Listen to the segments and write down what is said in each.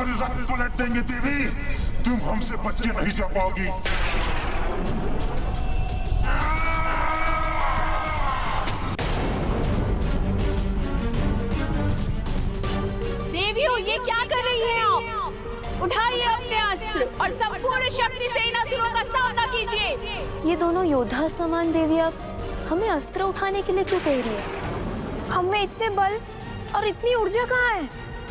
तुम्हारी रक्त पलट देंगे देवी। तुम हमसे बच के नहीं जा पाओगी। देवियों, ये क्या कर रही हैं आप? उठाइए अपने अस्त्र और संपूर्ण शक्ति से इन असुरों का सामना कीजिए। ये दोनों योद्धा समान देवियां हमें अस्त्र उठाने के लिए क्यों कह रही है? हमें इतने बल और इतनी ऊर्जा कहाँ है?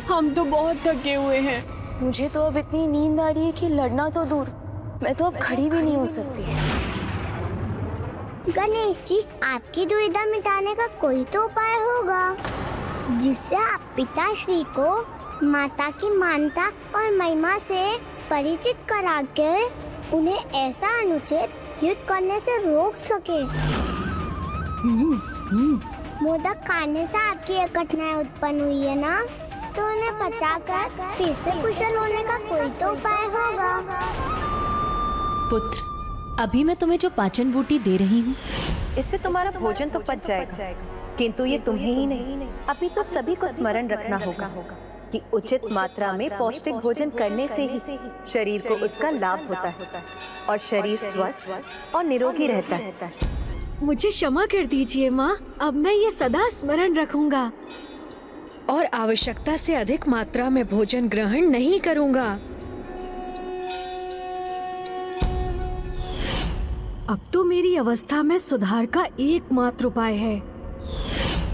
हम तो बहुत थके हुए हैं। मुझे तो अब इतनी नींद आ रही है कि लड़ना तो दूर, मैं तो अब खड़ी भी नहीं हो सकती। गणेश जी, आपकी दुविधा मिटाने का कोई तो उपाय होगा जिससे आप पिताश्री को माता की मानता और महिमा से परिचित कराकर उन्हें ऐसा अनुचित युद्ध करने से रोक सके। मोदक खाने से आपकी ये कठिनाई उत्पन्न हुई है ना, तो उन्हें पचाकर फिर से कुशल होने का कोई तो उपाय होगा। पुत्र, अभी मैं तुम्हें जो पाचन बूटी दे रही हूँ, इससे तुम्हारा भोजन तो पच जाएगा, किंतु ये तुम्हें ही नहीं, अभी तो सभी को स्मरण रखना होगा कि उचित मात्रा में पौष्टिक भोजन करने से ही शरीर को उसका लाभ होता है और शरीर स्वस्थ और निरोगी रहता है। मुझे क्षमा कर दीजिए माँ, अब मैं ये सदा स्मरण रखूंगा और आवश्यकता से अधिक मात्रा में भोजन ग्रहण नहीं करूंगा। अब तो मेरी अवस्था में सुधार का एकमात्र उपाय है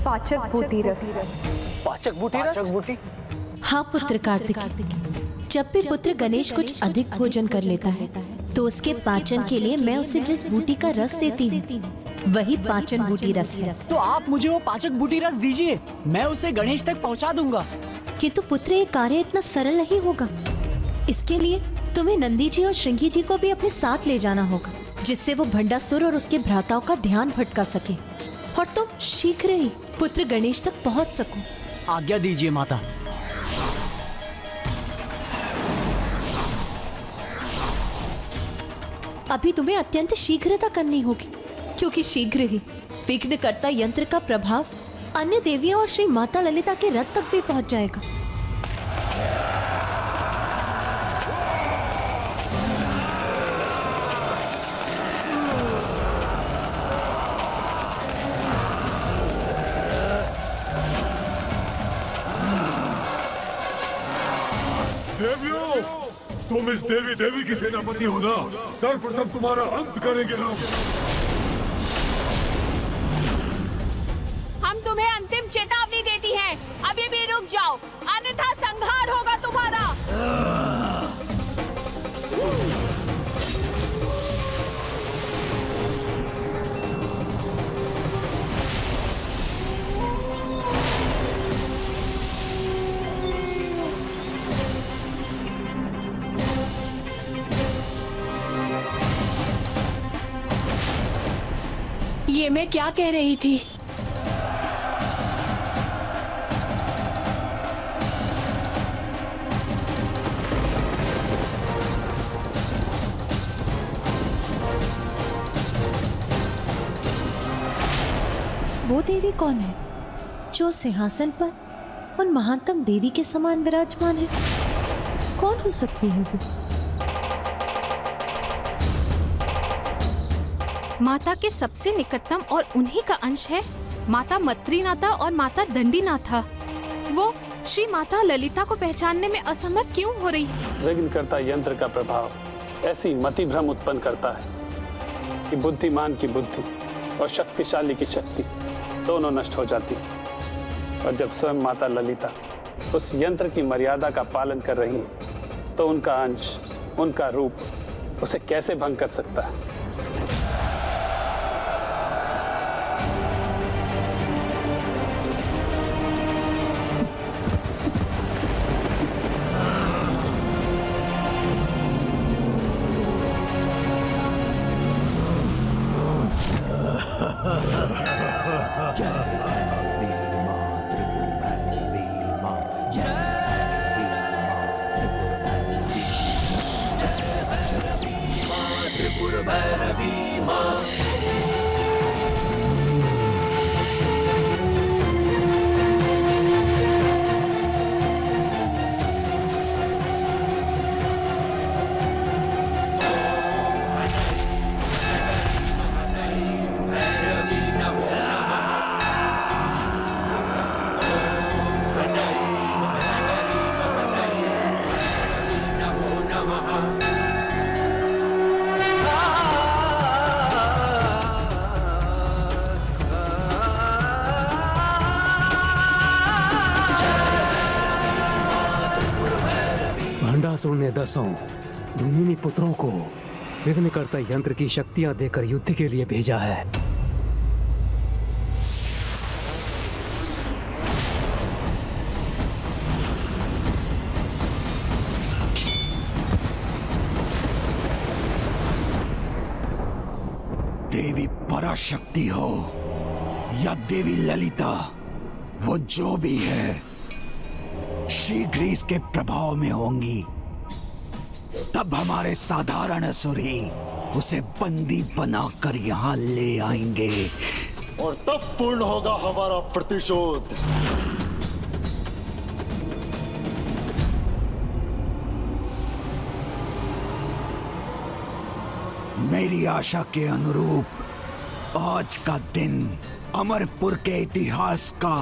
पाचक बूटी रस। पाचक बूटी रस? हाँ पुत्र कार्तिक, जब भी पुत्र गणेश कुछ अधिक भोजन कर लेता है तो उसके पाचन के लिए मैं उसे जिस बूटी का रस देती हूँ वही पाचन बूटी रस है। तो आप मुझे वो पाचक बूटी रस दीजिए, मैं उसे गणेश तक पहुँचा दूंगा। किंतु पुत्र, ये कार्य इतना सरल नहीं होगा। इसके लिए तुम्हें नंदी जी और श्रृंगी जी को भी अपने साथ ले जाना होगा, जिससे वो भंडासुर और उसके भ्राताओं का ध्यान भटका सके और तुम शीघ्र ही पुत्र गणेश तक पहुँच सको। आज्ञा दीजिए माता। अभी तुम्हें अत्यंत शीघ्रता करनी होगी, क्योंकि शीघ्र ही विघ्नकर्ता यंत्र का प्रभाव अन्य देवियों और श्री माता ललिता के रथ तक भी पहुंच जाएगा। देवियों, तुम इस देवी की सेनापति हो ना, सर्वप्रथम तुम्हारा अंत करेंगे हम तुम्हें अंतिम चेतावनी देती हैं, अभी भी रुक जाओ, अन्यथा संहार होगा तुम्हारा। ये मैं क्या कह रही थी? वो देवी कौन है जो सिंहासन पर उन महानतम देवी के समान विराजमान है? कौन हो सकती है वो? माता के सबसे निकटतम और उन्हीं का अंश है माता मत्रीनाथा और माता दंडीनाथा। वो श्री माता ललिता को पहचानने में असमर्थ क्यों हो रही है? विघ्नकर्ता यंत्र का प्रभाव ऐसी मति भ्रम उत्पन्न करता है कि बुद्धिमान की बुद्धि और शक्तिशाली की शक्ति दोनों नष्ट हो जाती है। और जब स्वयं माता ललिता उस यंत्र की मर्यादा का पालन कर रही है तो उनका अंश, उनका रूप उसे कैसे भंग कर सकता है? भंडासुर ने 10 धूमिनी पुत्रों को विघ्नकर्ता यंत्र की शक्तियां देकर युद्ध के लिए भेजा है। देवी पराशक्ति हो या देवी ललिता, वो जो भी है शीघ्र ही इसके प्रभाव में होंगी। तब हमारे साधारण असुर ही उसे बंदी बनाकर यहाँ ले आएंगे और तब पूर्ण होगा हमारा प्रतिशोध। मेरी आशा के अनुरूप आज का दिन अमरपुर के इतिहास का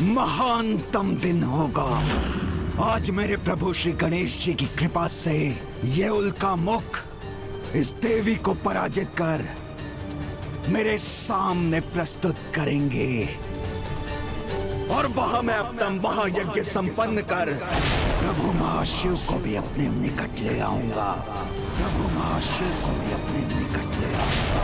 महानतम दिन होगा। आज मेरे प्रभु श्री गणेश जी की कृपा से ये उल्का मुख इस देवी को पराजित कर मेरे सामने प्रस्तुत करेंगे और वहां मैं अपना महायज्ञ संपन्न कर प्रभु महाशिव को भी अपने निकट ले आऊंगा। प्रभु महाशिव को भी अपने निकट ले आऊंगा।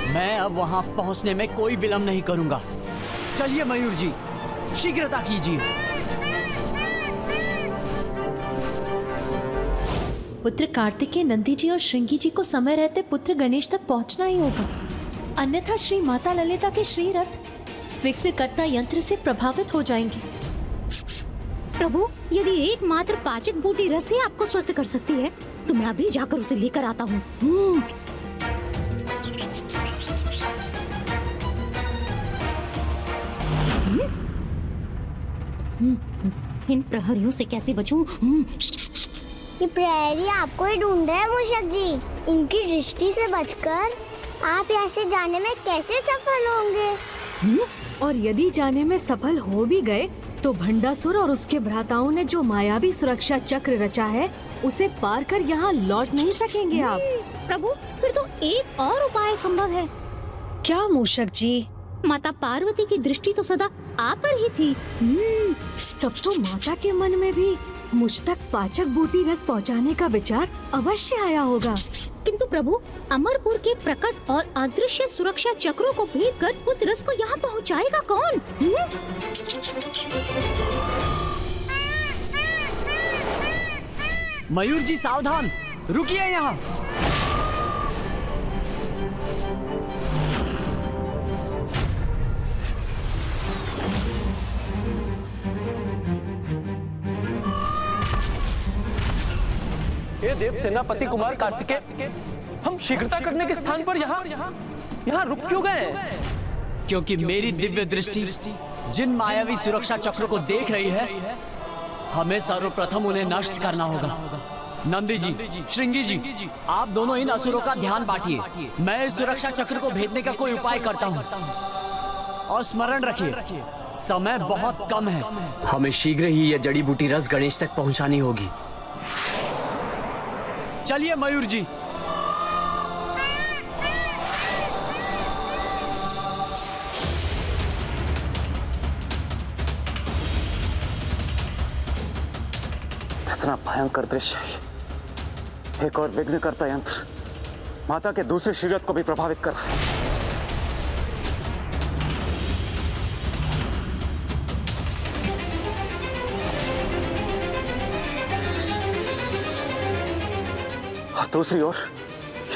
मैं अब वहां पहुंचने में कोई विलंब नहीं करूंगा। चलिए मयूर जी, शीघ्रता कीजिए। पुत्र कार्तिकेय नंदी जी और श्रृंगी जी को समय रहते पुत्र गणेश तक पहुंचना ही होगा, अन्यथा श्री माता ललिता के श्री रथ विघ्नकर्ता यंत्र से प्रभावित हो जाएंगे। प्रभु, यदि एकमात्र पाचक बूटी रस ही आपको स्वस्थ कर सकती है तो मैं अभी जाकर उसे लेकर आता हूँ। इन प्रहरियों से कैसे बचूं? ये प्रहरी आपको ही ढूंढ रहे हैं मूषक जी। इनकी दृष्टि से बचकर आप यहाँ से जाने में कैसे सफल होंगे? और यदि जाने में सफल हो भी गए तो भंडासुर और उसके भ्राताओं ने जो मायावी सुरक्षा चक्र रचा है उसे पार कर यहाँ लौट नहीं सकेंगे आप। प्रभु, फिर तो एक और उपाय संभव है। क्या मूषक जी? माता पार्वती की दृष्टि तो सदा आप पर ही थी। तब तो माता के मन में भी मुझ तक पाचक बूटी रस पहुंचाने का विचार अवश्य आया होगा। किंतु प्रभु, अमरपुर के प्रकट और अदृश्य सुरक्षा चक्रों को भेद कर उस रस को यहाँ पहुँचाएगा कौन? मयूर जी सावधान, रुकिए यहाँ। हे देव सेनापति कुमार कार्तिकेय, हम शीघ्रता करने के स्थान पर यहाँ रुक क्यों गए? क्योंकि मेरी दिव्य दृष्टि जिन मायावी सुरक्षा चक्रों को देख रही है, हमें सर्वप्रथम उन्हें नष्ट करना होगा। नंदी जी, श्रृंगी जी, आप दोनों इन असुरों का ध्यान बांटिए। मैं इस सुरक्षा चक्र को भेदने का कोई उपाय करता हूँ। और स्मरण रखिए, समय बहुत कम है। हमें शीघ्र ही यह जड़ी बूटी रस गणेश तक पहुंचानी होगी। चलिए मयूर जी। कितना भयंकर दृश्य है। एक और विघ्नकर्ता यंत्र माता के दूसरे शरीर को भी प्रभावित कर रहा है। और दूसरी ओर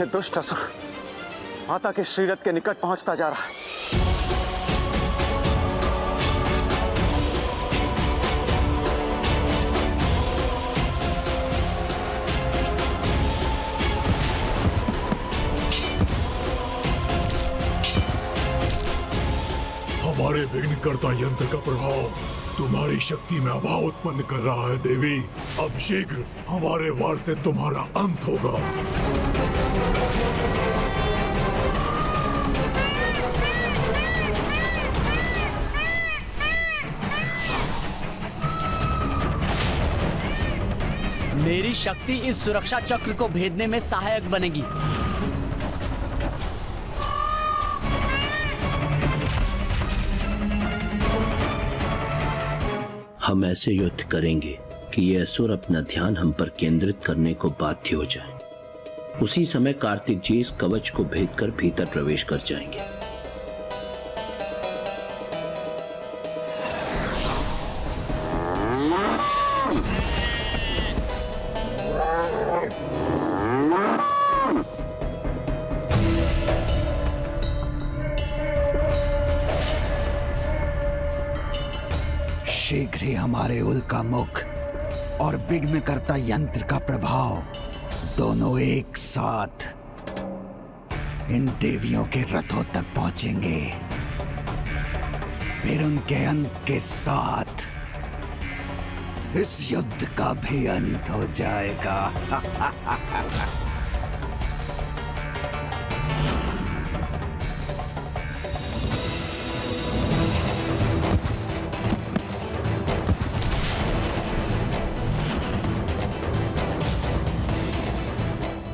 ये दुष्ट असुर माता के श्रीरथ के निकट पहुंचता जा रहा है। हमारे विघ्नकर्ता यंत्र का प्रभाव तुम्हारी शक्ति में अभाव उत्पन्न कर रहा है देवी। अब शीघ्र हमारे वार से तुम्हारा अंत होगा। मेरी शक्ति इस सुरक्षा चक्र को भेदने में सहायक बनेगी। हम ऐसे युद्ध करेंगे कि ये असुर अपना ध्यान हम पर केंद्रित करने को बाध्य हो जाएं। उसी समय कार्तिक जी इस कवच को भेदकर भीतर प्रवेश कर जाएंगे। शीघ्र ही हमारे उल्का मुख और विघ्नकर्ता यंत्र का प्रभाव दोनों एक साथ इन देवियों के रथों तक पहुंचेंगे। फिर उनके अंत के साथ इस युद्ध का भी अंत हो जाएगा।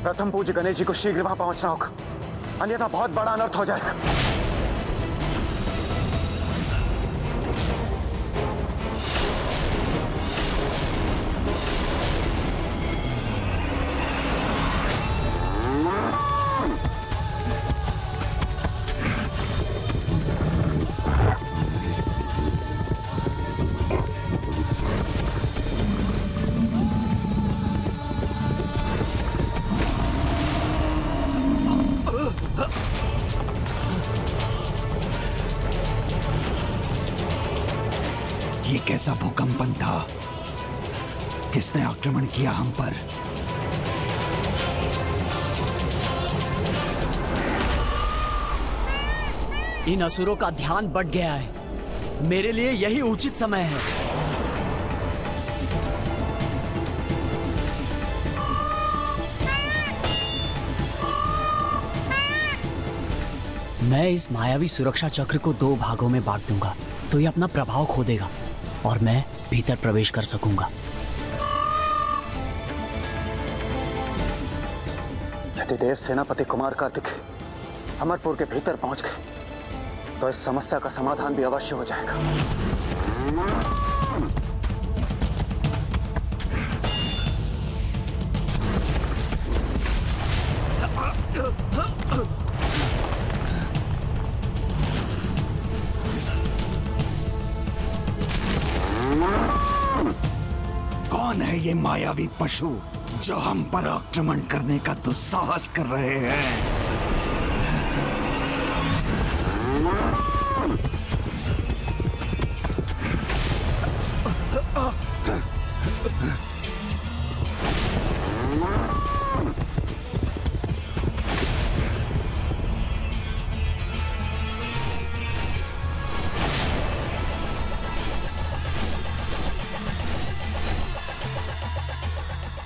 प्रथम पूज्य गणेश जी को शीघ्र वहां पहुंचना होगा, अन्यथा बहुत बड़ा अनर्थ हो जाएगा। ये कैसा भूकंपन था? किसने आक्रमण किया हम पर? इन असुरों का ध्यान बढ़ गया है। मेरे लिए यही उचित समय है। मैं इस मायावी सुरक्षा चक्र को 2 भागों में बांट दूंगा, तो ये अपना प्रभाव खो देगा और मैं भीतर प्रवेश कर सकूंगा। यदि देव सेनापति कुमार कार्तिक अमरपुर के भीतर पहुंच गए तो इस समस्या का समाधान भी अवश्य हो जाएगा। कौन है ये मायावी पशु जो हम पर आक्रमण करने का दुस्साहस कर रहे हैं?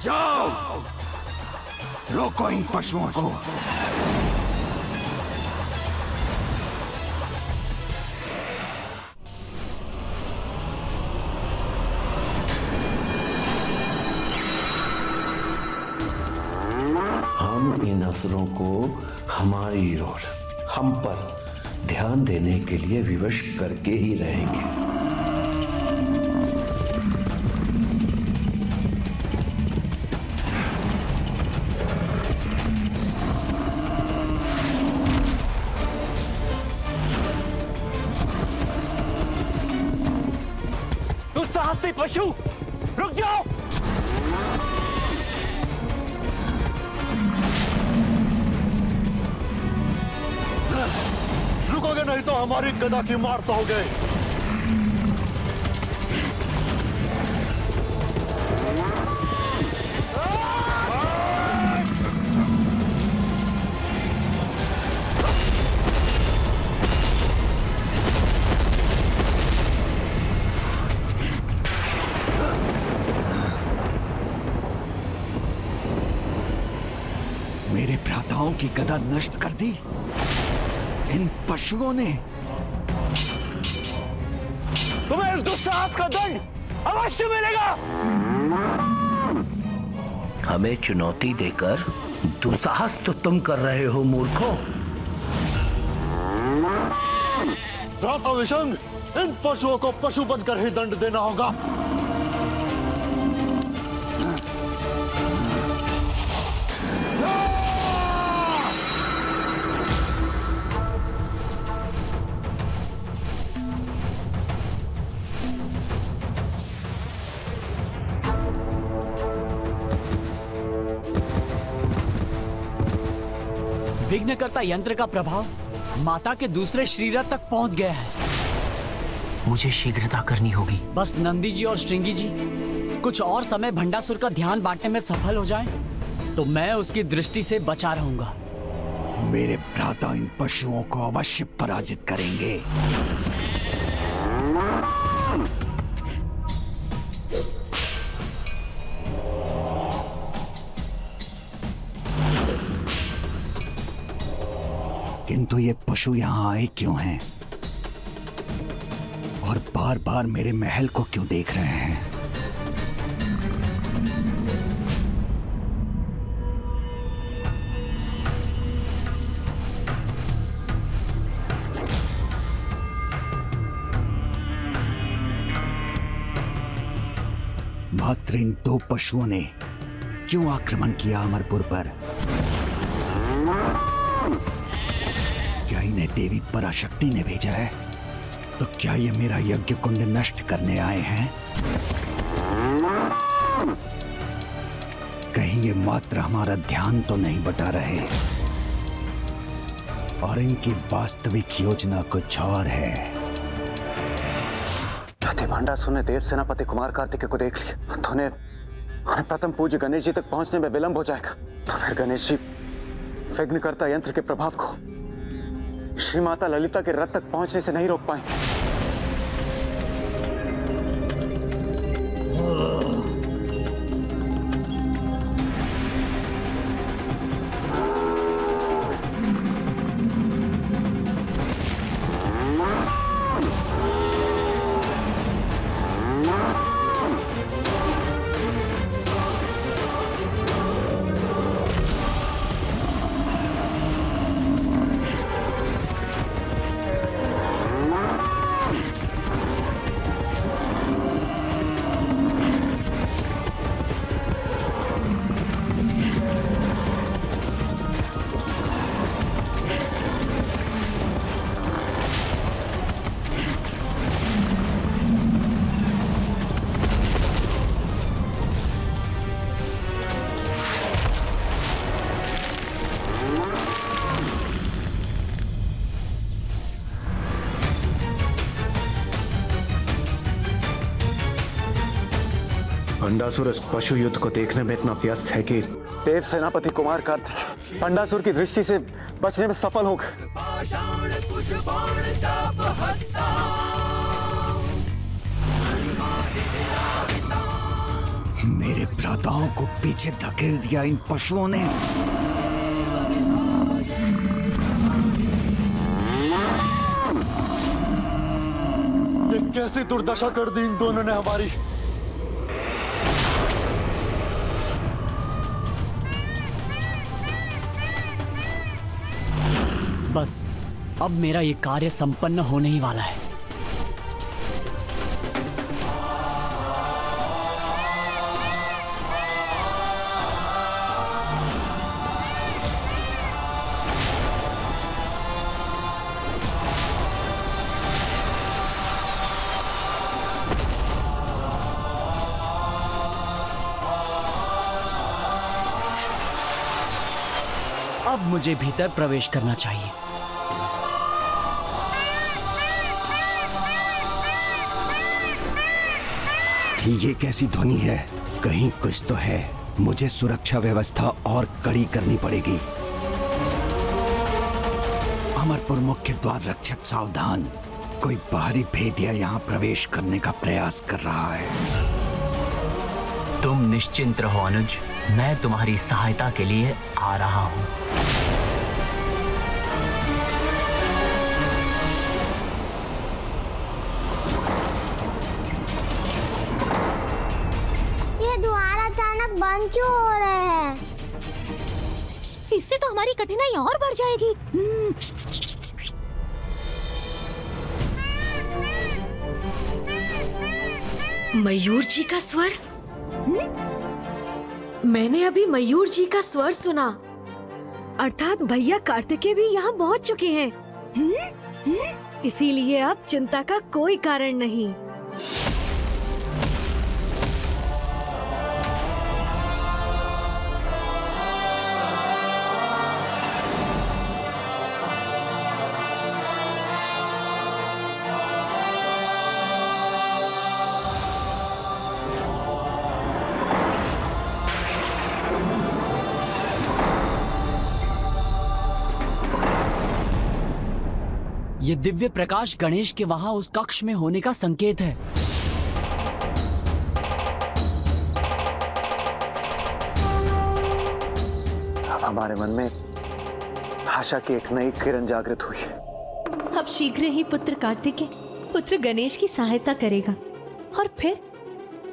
जाओ, रोको इन पशुओं को। हम इन असुरों को हमारी ओर, हम पर ध्यान देने के लिए विवश करके ही रहेंगे। पशु रुक जाओ। रुकोगे नहीं तो हमारी गदा की मार सहोगे। भ्राताओं की गदा नष्ट कर दी इन पशुओं ने। तुम्हें इस दुस्साहस का दंड अवश्य मिलेगा। हमें चुनौती देकर दुस्साहस तो तुम कर रहे हो मूर्खों। भ्राता विशंग, इन पशुओं को पशु बनकर ही दंड देना होगा। विघ्नकर्ता यंत्र का प्रभाव माता के दूसरे शरीर तक पहुंच गया है। मुझे शीघ्रता करनी होगी। बस नंदी जी और श्रृंगी जी कुछ और समय भंडासुर का ध्यान बांटने में सफल हो जाएं, तो मैं उसकी दृष्टि से बचा रहूंगा। मेरे भ्राता इन पशुओं को अवश्य पराजित करेंगे। किंतु ये पशु यहां आए क्यों हैं? और बार बार मेरे महल को क्यों देख रहे हैं? मात्र इन दो पशुओं ने क्यों आक्रमण किया अमरपुर पर? क्या इन्हें देवी पराशक्ति ने भेजा है? तो क्या ये मेरा यज्ञ कुंड नष्ट करने आए हैं? कहीं ये मात्र हमारा ध्यान तो नहीं बटा रहे और इनकी वास्तविक योजना कुछ और है। यदि भंडासुर ने देव सेनापति कुमार कार्तिकेय को देख लिया तो उन्हें प्रथम पूज्य गणेश जी तक पहुंचने में विलंब हो जाएगा। तो फिर गणेश जी विघ्नकर्ता यंत्र के प्रभाव को श्री माता ललिता के रथ तक पहुंचने से नहीं रोक पाएंगे। भंडासुर इस पशु युद्ध को देखने में इतना व्यस्त है कि देव सेनापति कुमार कार्तिकेय भंडासुर की दृष्टि से बचने में सफल हो गए। मेरे भ्राताओं को पीछे धकेल दिया इन पशुओं ने। ये कैसी दुर्दशा कर दी इन दोनों ने हमारी। बस अब मेरा ये कार्य संपन्न होने ही वाला है। अब मुझे भीतर प्रवेश करना चाहिए। ये कैसी ध्वनि है? कहीं कुछ तो है। मुझे सुरक्षा व्यवस्था और कड़ी करनी पड़ेगी। अमरपुर मुख्य द्वार रक्षक सावधान, कोई बाहरी भेदिया यहाँ प्रवेश करने का प्रयास कर रहा है। तुम निश्चिंत रहो अनुज, मैं तुम्हारी सहायता के लिए आ रहा हूं। ये द्वार अचानक बंद क्यों हो रहे हैं? इससे तो हमारी कठिनाई और बढ़ जाएगी। मयूर जी का स्वर? मैंने अभी मयूर जी का स्वर सुना। अर्थात भैया कार्तिकेय भी यहाँ पहुँच चुके हैं। इसीलिए अब चिंता का कोई कारण नहीं। ये दिव्य प्रकाश गणेश के वहां उस कक्ष में होने का संकेत है। अब हमारे मन में आशा की एक नई किरण जागृत हुई है। अब शीघ्र ही पुत्र कार्तिकेय पुत्र गणेश की सहायता करेगा और फिर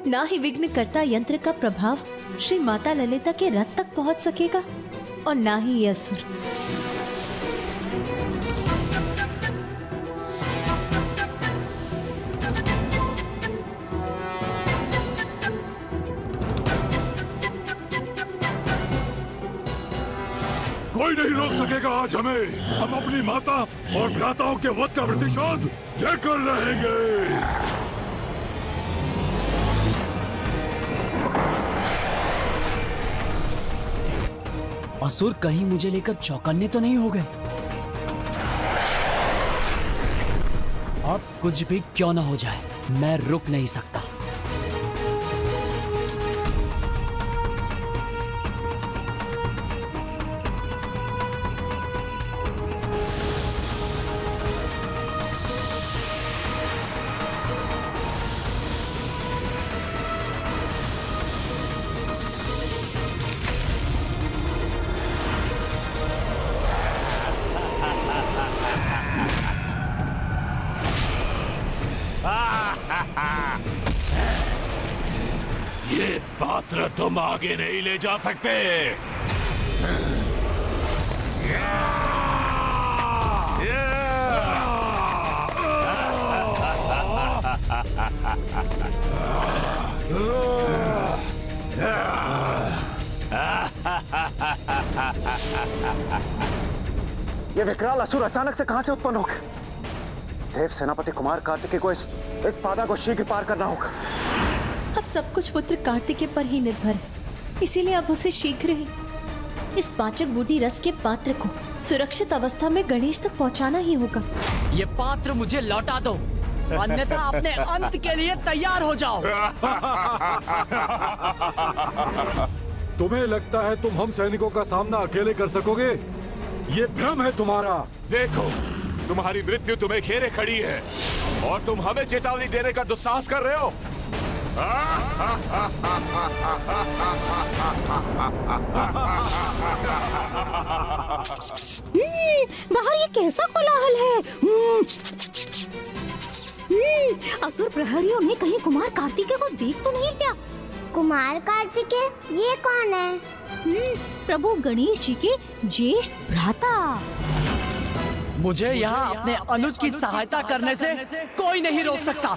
ना ही विघ्नकर्ता यंत्र का प्रभाव श्री माता ललिता के रथ तक पहुंच सकेगा और ना ही ये असुर। कोई नहीं रोक सकेगा आज हमें। हम अपनी माता और भ्राताओं के वध का प्रतिशोध लेकर रहेंगे। असुर कहीं मुझे लेकर चौकन्ने तो नहीं हो गए? अब कुछ भी क्यों ना हो जाए, मैं रुक नहीं सकता। ये पात्र तुम आगे नहीं ले जा सकते। ये विकराल असुर अचानक से कहां से उत्पन्न हो गए? देव सेनापति कुमार कार्तिकेय को इस बाधा को शीघ्र पार करना होगा। अब सब कुछ पुत्र कार्तिकेय पर ही निर्भर है, इसीलिए अब उसे शीघ्र ही इस पाचक बूटी रस के पात्र को सुरक्षित अवस्था में गणेश तक पहुंचाना ही होगा। ये पात्र मुझे लौटा दो, अन्यथा अपने अंत के लिए तैयार हो जाओ। तुम्हें लगता है तुम हम सैनिकों का सामना अकेले कर सकोगे? ये भ्रम है तुम्हारा। देखो, तुम्हारी मृत्यु तुम्हें घेरे खड़ी है और तुम हमें चेतावनी देने का दुस्साहस कर रहे हो। बाहर ये कैसा कोलाहल है? असुर प्रहरियों ने कहीं कुमार कार्तिकेय को देख तो नहीं लिया? कुमार कार्तिकेय ये कौन है? प्रभु गणेश जी के ज्येष्ठ भ्राता। मुझे यहाँ अपने अनुज की सहायता करने से कोई नहीं रोक सकता।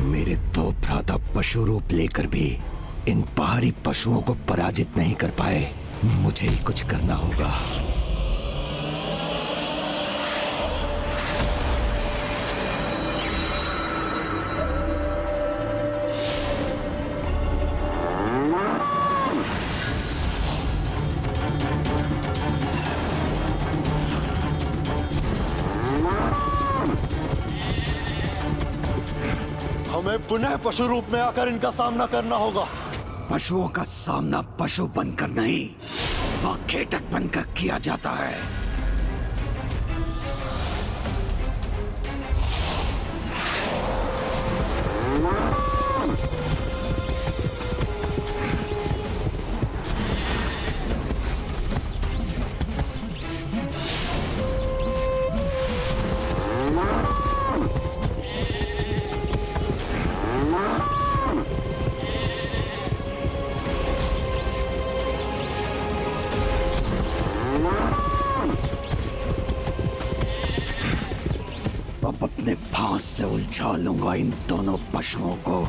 मेरे दो भ्राता पशु रूप लेकर भी इन बाहरी पशुओं को पराजित नहीं कर पाए। मुझे ही कुछ करना होगा। हमें पुनः पशु रूप में आकर इनका सामना करना होगा। पशुओं का सामना पशु बनकर नहीं, खेटक बनकर किया जाता है। अब अपने फांस से उलझा लूंगा इन दोनों पशुओं को।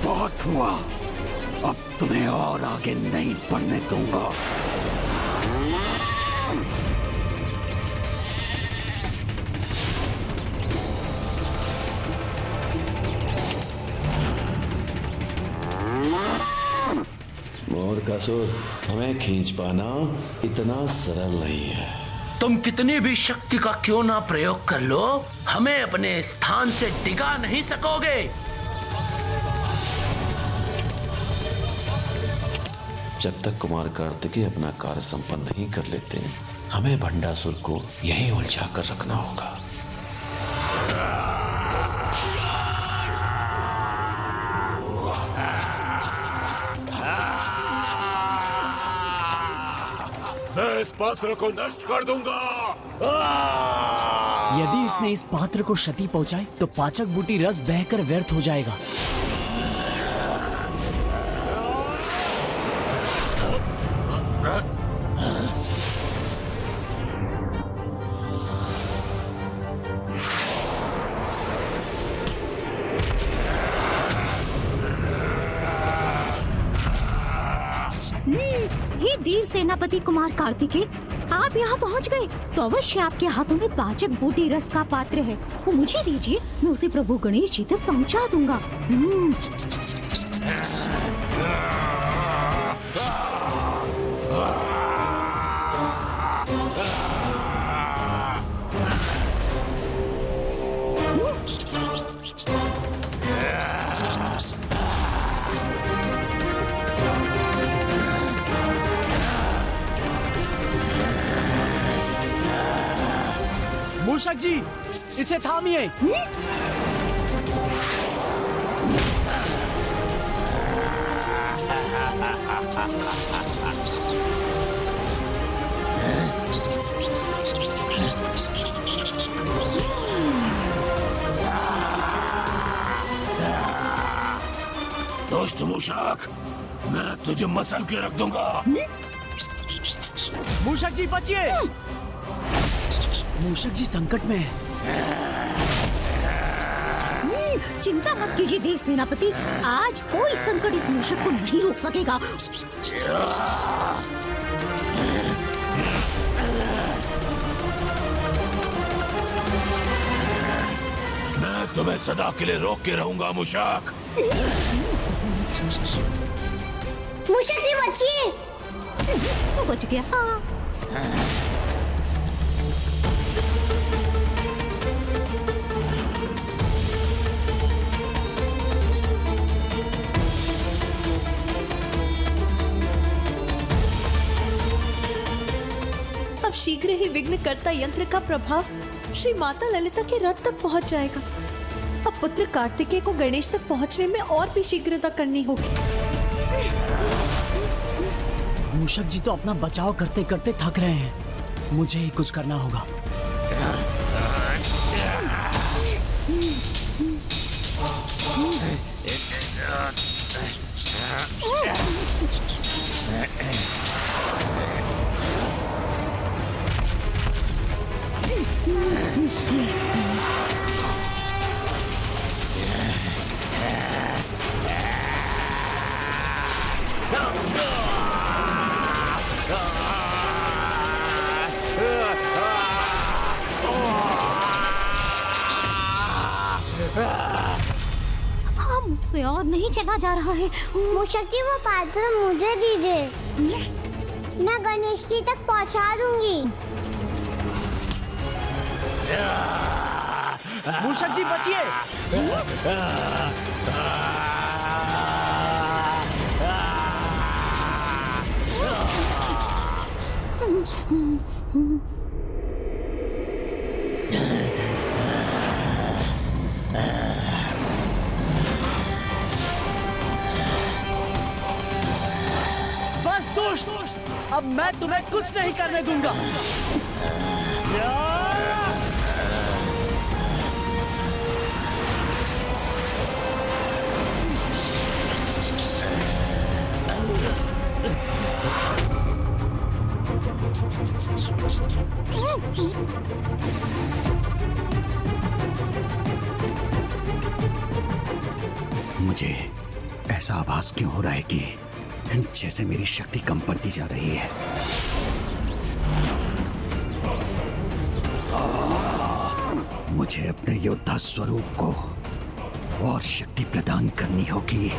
बहुत हुआ, अब तुम्हें और आगे नहीं बढ़ने दूंगा। मोरकासुर, हमें खींच पाना इतना सरल नहीं है। तुम कितनी भी शक्ति का क्यों ना प्रयोग कर लो, हमें अपने स्थान से डिगा नहीं सकोगे। जब तक कुमार कार्तिकेय अपना कार्य संपन्न नहीं कर लेते, हमें भंडासुर को यहीं उलझा कर रखना होगा। मैं इस पात्र को नष्ट कर दूंगा। यदि इसने इस पात्र को क्षति पहुंचाई तो पाचक बूटी रस बहकर व्यर्थ हो जाएगा। हे देव सेनापति कुमार कार्तिकेय, आप यहाँ पहुँच गए तो अवश्य आपके हाथों में पाचक बूटी रस का पात्र है, वो मुझे दीजिए, मैं उसे प्रभु गणेश जी तक पहुँचा दूंगा। मूषक जी, इसे थामिए। दुष्ट मूषक, मैं तुझे मसल के रख दूंगा। मूषक जी बचिए, मूषक जी संकट में है। चिंता मत कीजिए देव सेनापति, आज कोई संकट इस मूषक को नहीं रोक सकेगा। मैं तुम्हें सदा के लिए रोक के रहूंगा मूषक। मूषक जी बचिए। वो बच गया। हाँ। अब शीघ्र ही विघ्नकर्ता यंत्र का प्रभाव श्री माता ललिता के रथ तक पहुंच जाएगा। अब पुत्र कार्तिकेय को गणेश तक पहुंचने में और भी शीघ्रता करनी होगी। मूषक जी तो अपना बचाव करते करते थक रहे हैं, मुझे ही कुछ करना होगा। हाँ, मुझसे और नहीं चला जा रहा है। मूषक जी वो पात्र मुझे दीजिए, मैं गणेश जी तक पहुंचा दूंगी। मूषक जी बचिए। बस दुष्ट, अब मैं तुम्हें कुछ नहीं करने दूंगा। मुझे ऐसा आभास क्यों हो रहा है कि जैसे मेरी शक्ति कम पड़ती जा रही है। मुझे अपने योद्धा स्वरूप को और शक्ति प्रदान करनी होगी।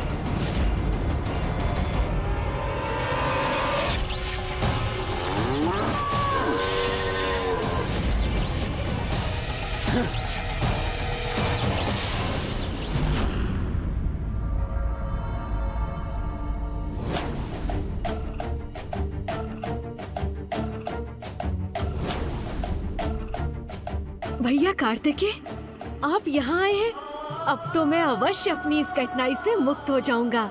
भैया कार्तिकेय, आप यहाँ आए हैं। अब तो मैं अवश्य अपनी इस कठिनाई से मुक्त हो जाऊंगा।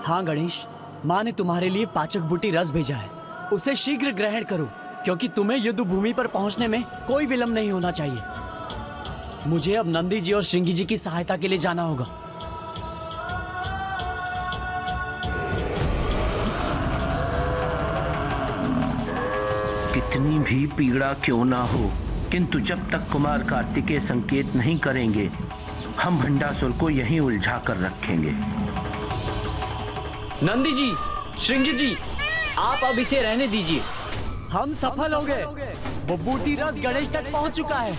हाँ गणेश, माँ ने तुम्हारे लिए पाचक बूटी रस भेजा है, उसे शीघ्र ग्रहण करो, क्योंकि तुम्हें युद्ध भूमि पर पहुँचने में कोई विलंब नहीं होना चाहिए। मुझे अब नंदी जी और श्रृंगी जी की सहायता के लिए जाना होगा। कितनी भी पीड़ा क्यों ना हो, किंतु जब तक कुमार कार्तिकेय संकेत नहीं करेंगे, हम भंडासुर को यहीं उलझा कर रखेंगे। नंदी जी, श्रृंगी जी, आप अब इसे रहने दीजिए। हम सफल हो गए। वो बूटी रस गणेश तक पहुंच चुका है।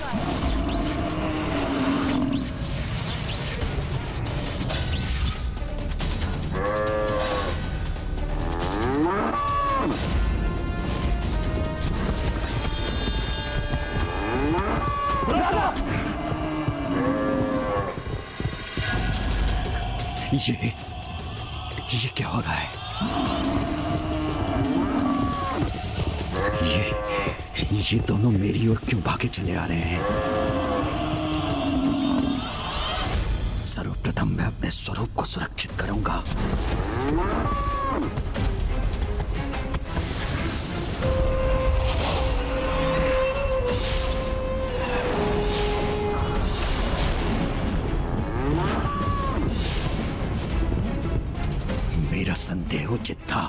ये क्या हो रहा है? ये दोनों मेरी ओर क्यों भागे चले आ रहे हैं? सर्वप्रथम मैं अपने स्वरूप को सुरक्षित करूंगा। मेरा संदेह उचित था।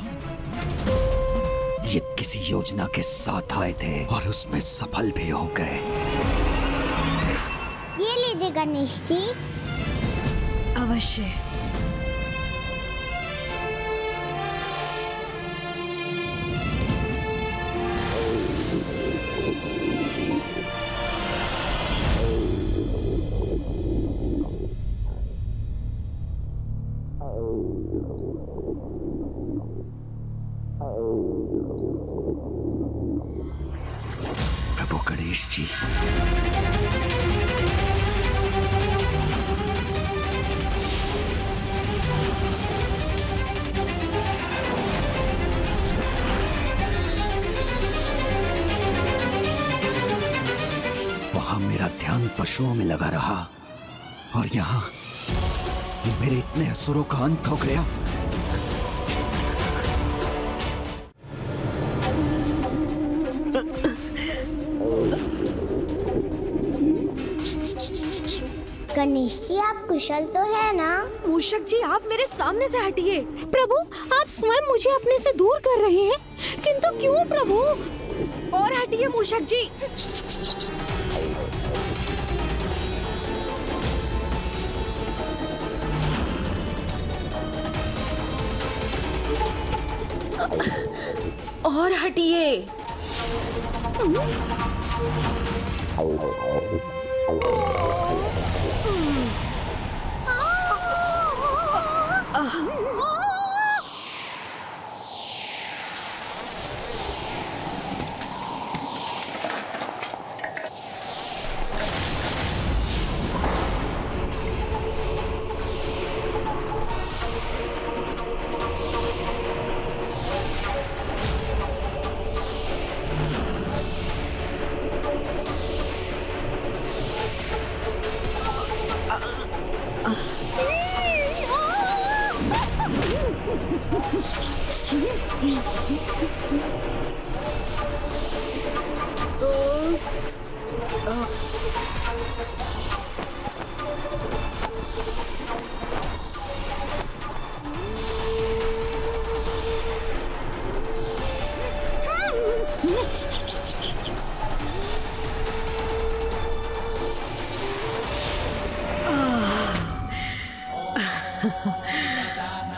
ये किसी योजना के साथ आए थे और उसमें सफल भी हो गए। ये लीजिए गणेश जी। अवश्य। प्रभु गणेश जी, वहां मेरा ध्यान पशुओं में लगा रहा और यहाँ मेरे इतने असुरों का अंत हो गया। गणेश जी, आप कुशल तो है ना? मूषक जी, आप मेरे सामने से हटिए। प्रभु, आप स्वयं मुझे अपने से दूर कर रहे हैं, किंतु क्यों प्रभु? और हटिए मूषक जी। और हटिए।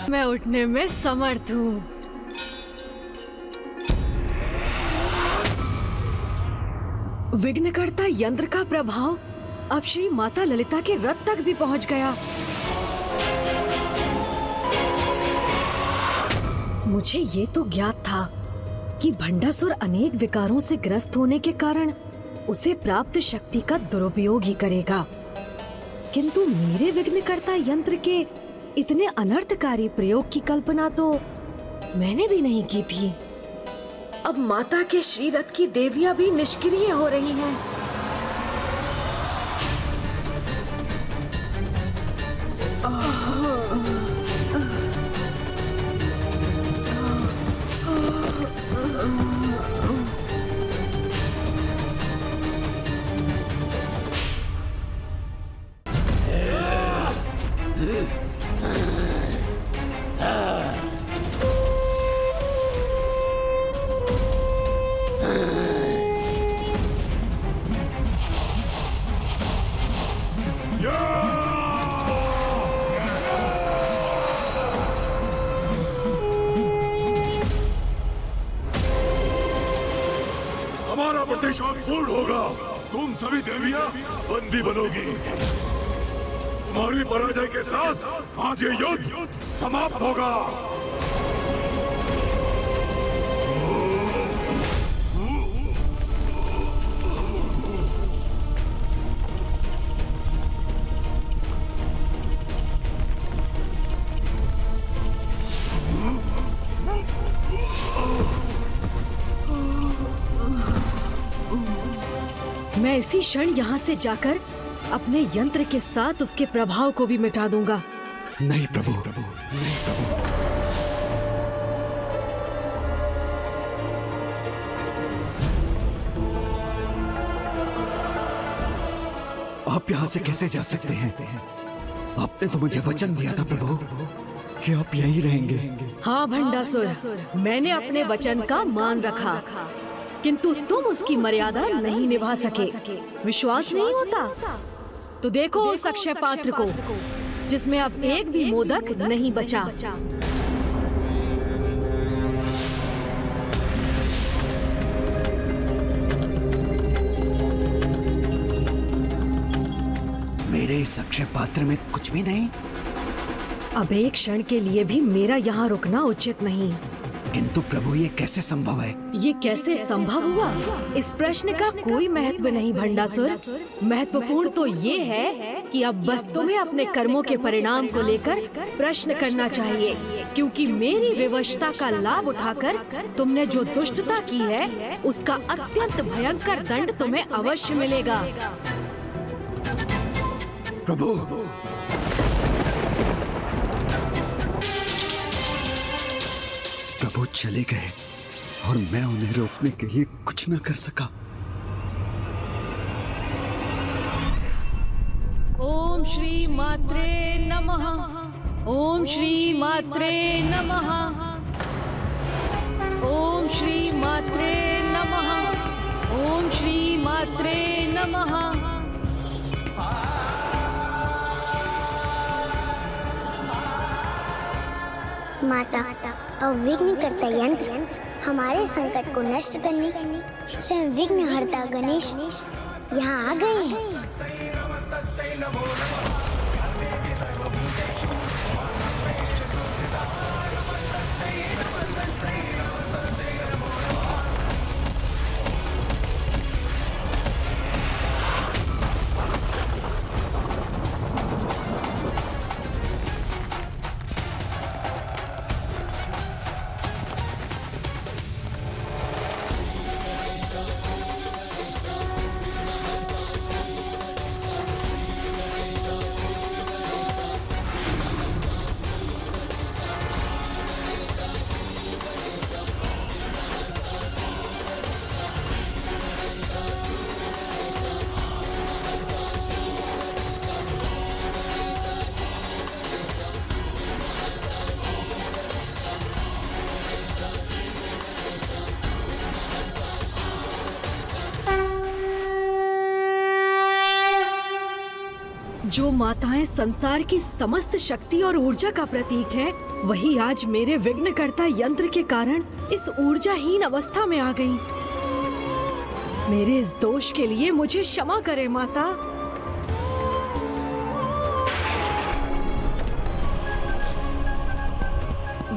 मैं उठने में समर्थ हूँ। विघ्नकर्ता यंत्र का प्रभाव अब श्री माता ललिता के रथ तक भी पहुंच गया। मुझे ये तो ज्ञात था कि भंडासुर अनेक विकारों से ग्रस्त होने के कारण उसे प्राप्त शक्ति का दुरुपयोग ही करेगा, किंतु मेरे विघ्नकर्ता यंत्र के इतने अनर्थकारी प्रयोग की कल्पना तो मैंने भी नहीं की थी। अब माता के श्री रथ की देवियां भी निष्क्रिय हो रही हैं। हमारा प्रतिशोध पूर्ण होगा। तुम सभी देवियां बंदी बनोगी। तुम्हारी पराजय के साथ आज ये युद्ध समाप्त होगा। मैं इसी क्षण यहाँ से जाकर अपने यंत्र के साथ उसके प्रभाव को भी मिटा दूंगा। नहीं प्रभु, नहीं प्रभु। आप यहाँ से कैसे जा सकते हैं? आपने तो मुझे वचन दिया था प्रभु कि आप यहीं रहेंगे। हाँ भंडासुर, मैंने अपने वचन का मान रखा, किंतु तुम उसकी मर्यादा नहीं निभा सके। विश्वास नहीं होता तो देखो उस अक्षय पात्र को जिसमें अब एक भी मोदक नहीं बचा। मेरे इस अक्षय पात्र में कुछ भी नहीं। अब एक क्षण के लिए भी मेरा यहाँ रुकना उचित नहीं। किंतु प्रभु ये कैसे संभव है? ये कैसे संभव हुआ? इस प्रश्न का कोई महत्व नहीं भंडासुर। महत्वपूर्ण तो ये है कि अब बस तुम्हें अपने कर्मों के परिणाम को लेकर प्रश्न करना चाहिए, क्योंकि मेरी विवशता का लाभ उठाकर तुमने जो दुष्टता की है उसका अत्यंत भयंकर दंड तुम्हें अवश्य मिलेगा। प्रभु, प्रभु चले गए और मैं उन्हें रोकने के लिए कुछ न कर सका। ओम श्री मात्रे नमः। ओम श्री मात्रे नमः। ओम श्री मात्रे नमः। ओम श्री मात्रे नमः। माता, अविघ्नकर्ता यंत्र हमारे संकट को नष्ट करने स्वयं विघ्नहर्ता गणेश यहाँ आ गए हैं। जो माताएं संसार की समस्त शक्ति और ऊर्जा का प्रतीक है, वही आज मेरे विघ्नकर्ता यंत्र के कारण इस ऊर्जाहीन अवस्था में आ गई। मेरे इस दोष के लिए मुझे क्षमा करे माता।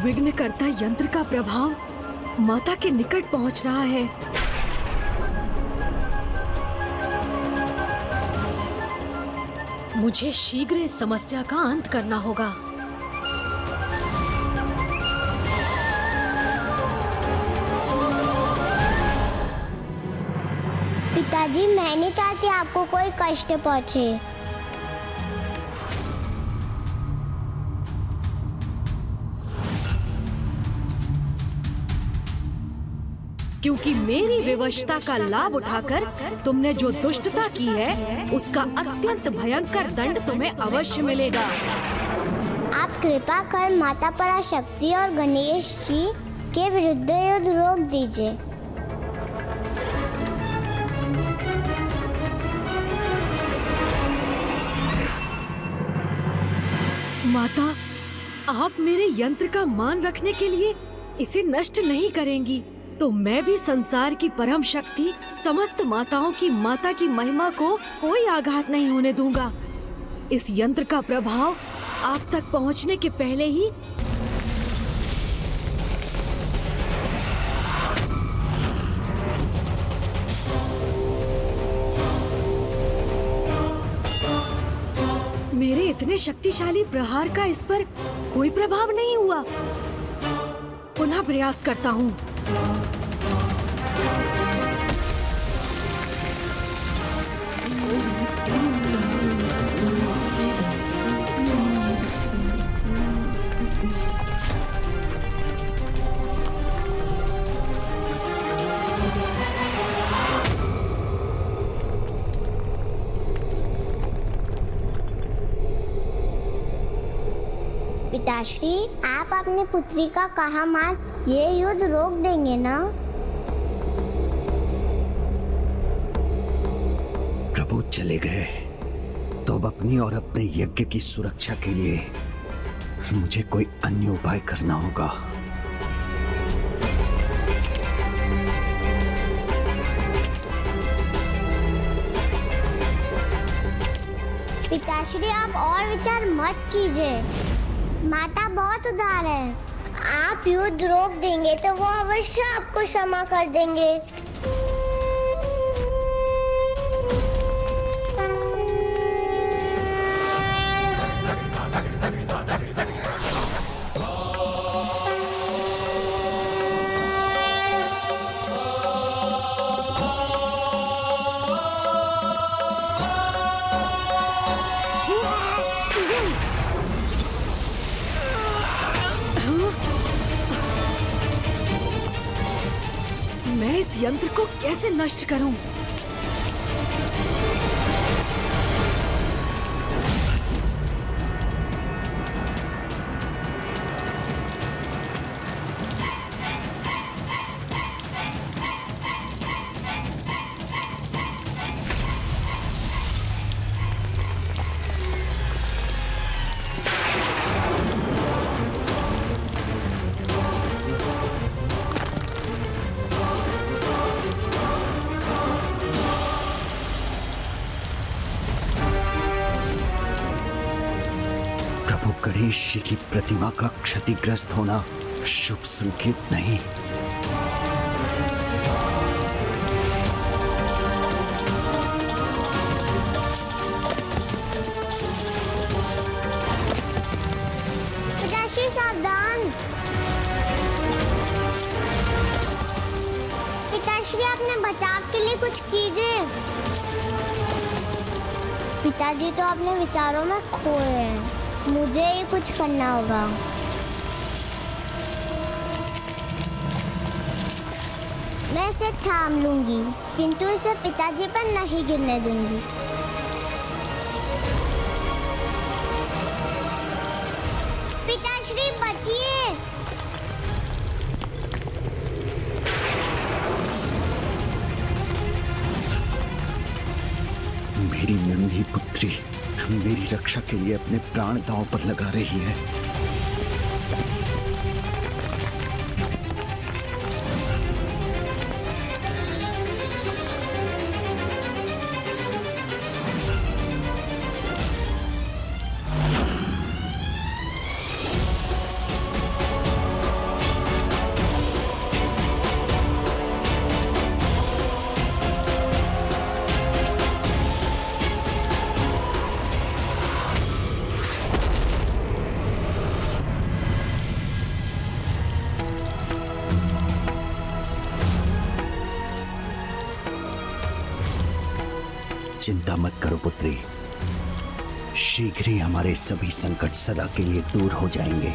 विघ्नकर्ता यंत्र का प्रभाव माता के निकट पहुंच रहा है। मुझे शीघ्र इस समस्या का अंत करना होगा। पिताजी, मैं नहीं चाहती आपको कोई कष्ट पहुंचे। क्योंकि मेरी विवशता का लाभ उठाकर तुमने जो दुष्टता की है, उसका अत्यंत भयंकर दंड तुम्हें अवश्य मिलेगा। आप कृपा कर माता पराशक्ति और गणेश जी के विरुद्ध युद्ध रोक दीजिए। माता, आप मेरे यंत्र का मान रखने के लिए इसे नष्ट नहीं करेंगी, तो मैं भी संसार की परम शक्ति समस्त माताओं की माता की महिमा को कोई आघात नहीं होने दूंगा। इस यंत्र का प्रभाव आप तक पहुंचने के पहले ही मेरे इतने शक्तिशाली प्रहार का इस पर कोई प्रभाव नहीं हुआ। पुनः प्रयास करता हूँ। पिताश्री, आप अपनी पुत्री का कहा मान ये युद्ध रोक देंगे ना? प्रभु चले गए तो अब अपनी और अपने यज्ञ की सुरक्षा के लिए मुझे कोई अन्य उपाय करना होगा। पिताश्री, आप और विचार मत कीजिए। माता बहुत उदार है। आप युद्ध रोक देंगे तो वो अवश्य आपको क्षमा कर देंगे। मैं इस यंत्र को कैसे नष्ट करूं? गणेश जी की प्रतिमा का क्षतिग्रस्त होना शुभ संकेत नहीं। पिताश्री सावधान। पिताश्री, अपने बचाव के लिए कुछ कीजिए। पिताजी तो अपने विचारों में खोए हैं। मुझे ही कुछ करना होगा। मैं इसे थाम लूंगी, किंतु इसे पिताजी पर नहीं गिरने दूंगी। पिताश्री, बचिए। मेरी नन्ही पुत्री मेरी रक्षा के लिए अपने प्राण दांव पर लगा रही है। चिंता मत करो पुत्री, शीघ्र ही हमारे सभी संकट सदा के लिए दूर हो जाएंगे।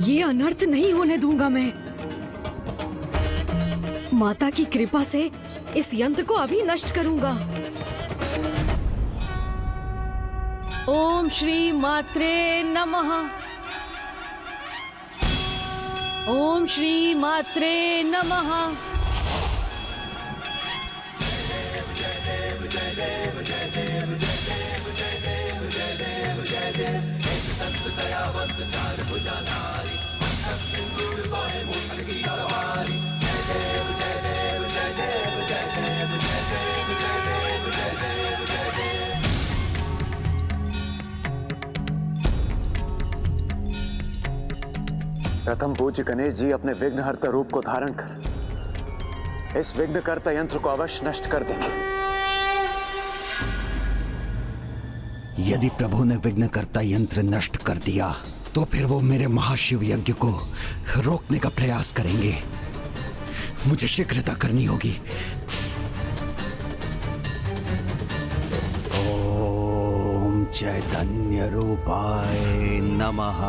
ये अनर्थ नहीं होने दूंगा मैं। माता की कृपा से इस यंत्र को अभी नष्ट करूंगा। ओम श्री मात्रे नमः। ओम श्री मात्रे नमः। प्रथम पूज्य गणेश जी अपने विघ्नहर्ता रूप को धारण कर इस विघ्नकर्ता यंत्र को अवश्य नष्ट कर देंगे। यदि प्रभु ने विघ्नकर्ता यंत्र नष्ट कर दिया तो फिर वो मेरे महाशिव यज्ञ को रोकने का प्रयास करेंगे। मुझे शीघ्रता करनी होगी। ओम चैतन्य रूपाय नमः।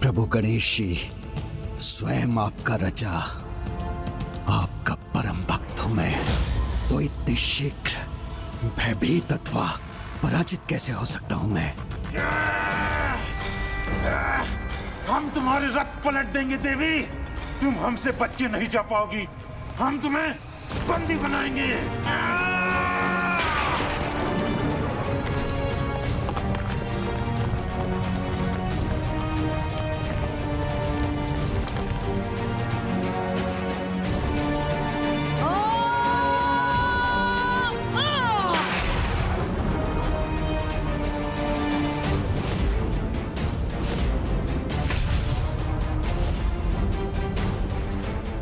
प्रभु गणेश जी, स्वयं आपका रचा, आपका परम भक्त हूं मैं, तो इतने शीघ्र भयभीत अथवा पराजित कैसे हो सकता हूं मैं? हम तुम्हारे रथ पलट देंगे देवी। तुम हमसे बच के नहीं जा पाओगी। हम तुम्हें बंदी बनाएंगे।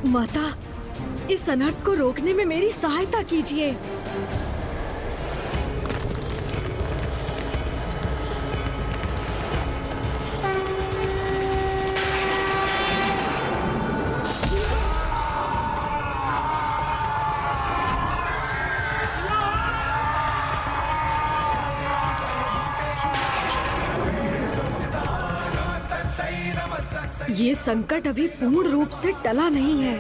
माता, इस अनर्थ को रोकने में मेरी सहायता कीजिए। ये संकट अभी पूर्ण रूप से टला नहीं है।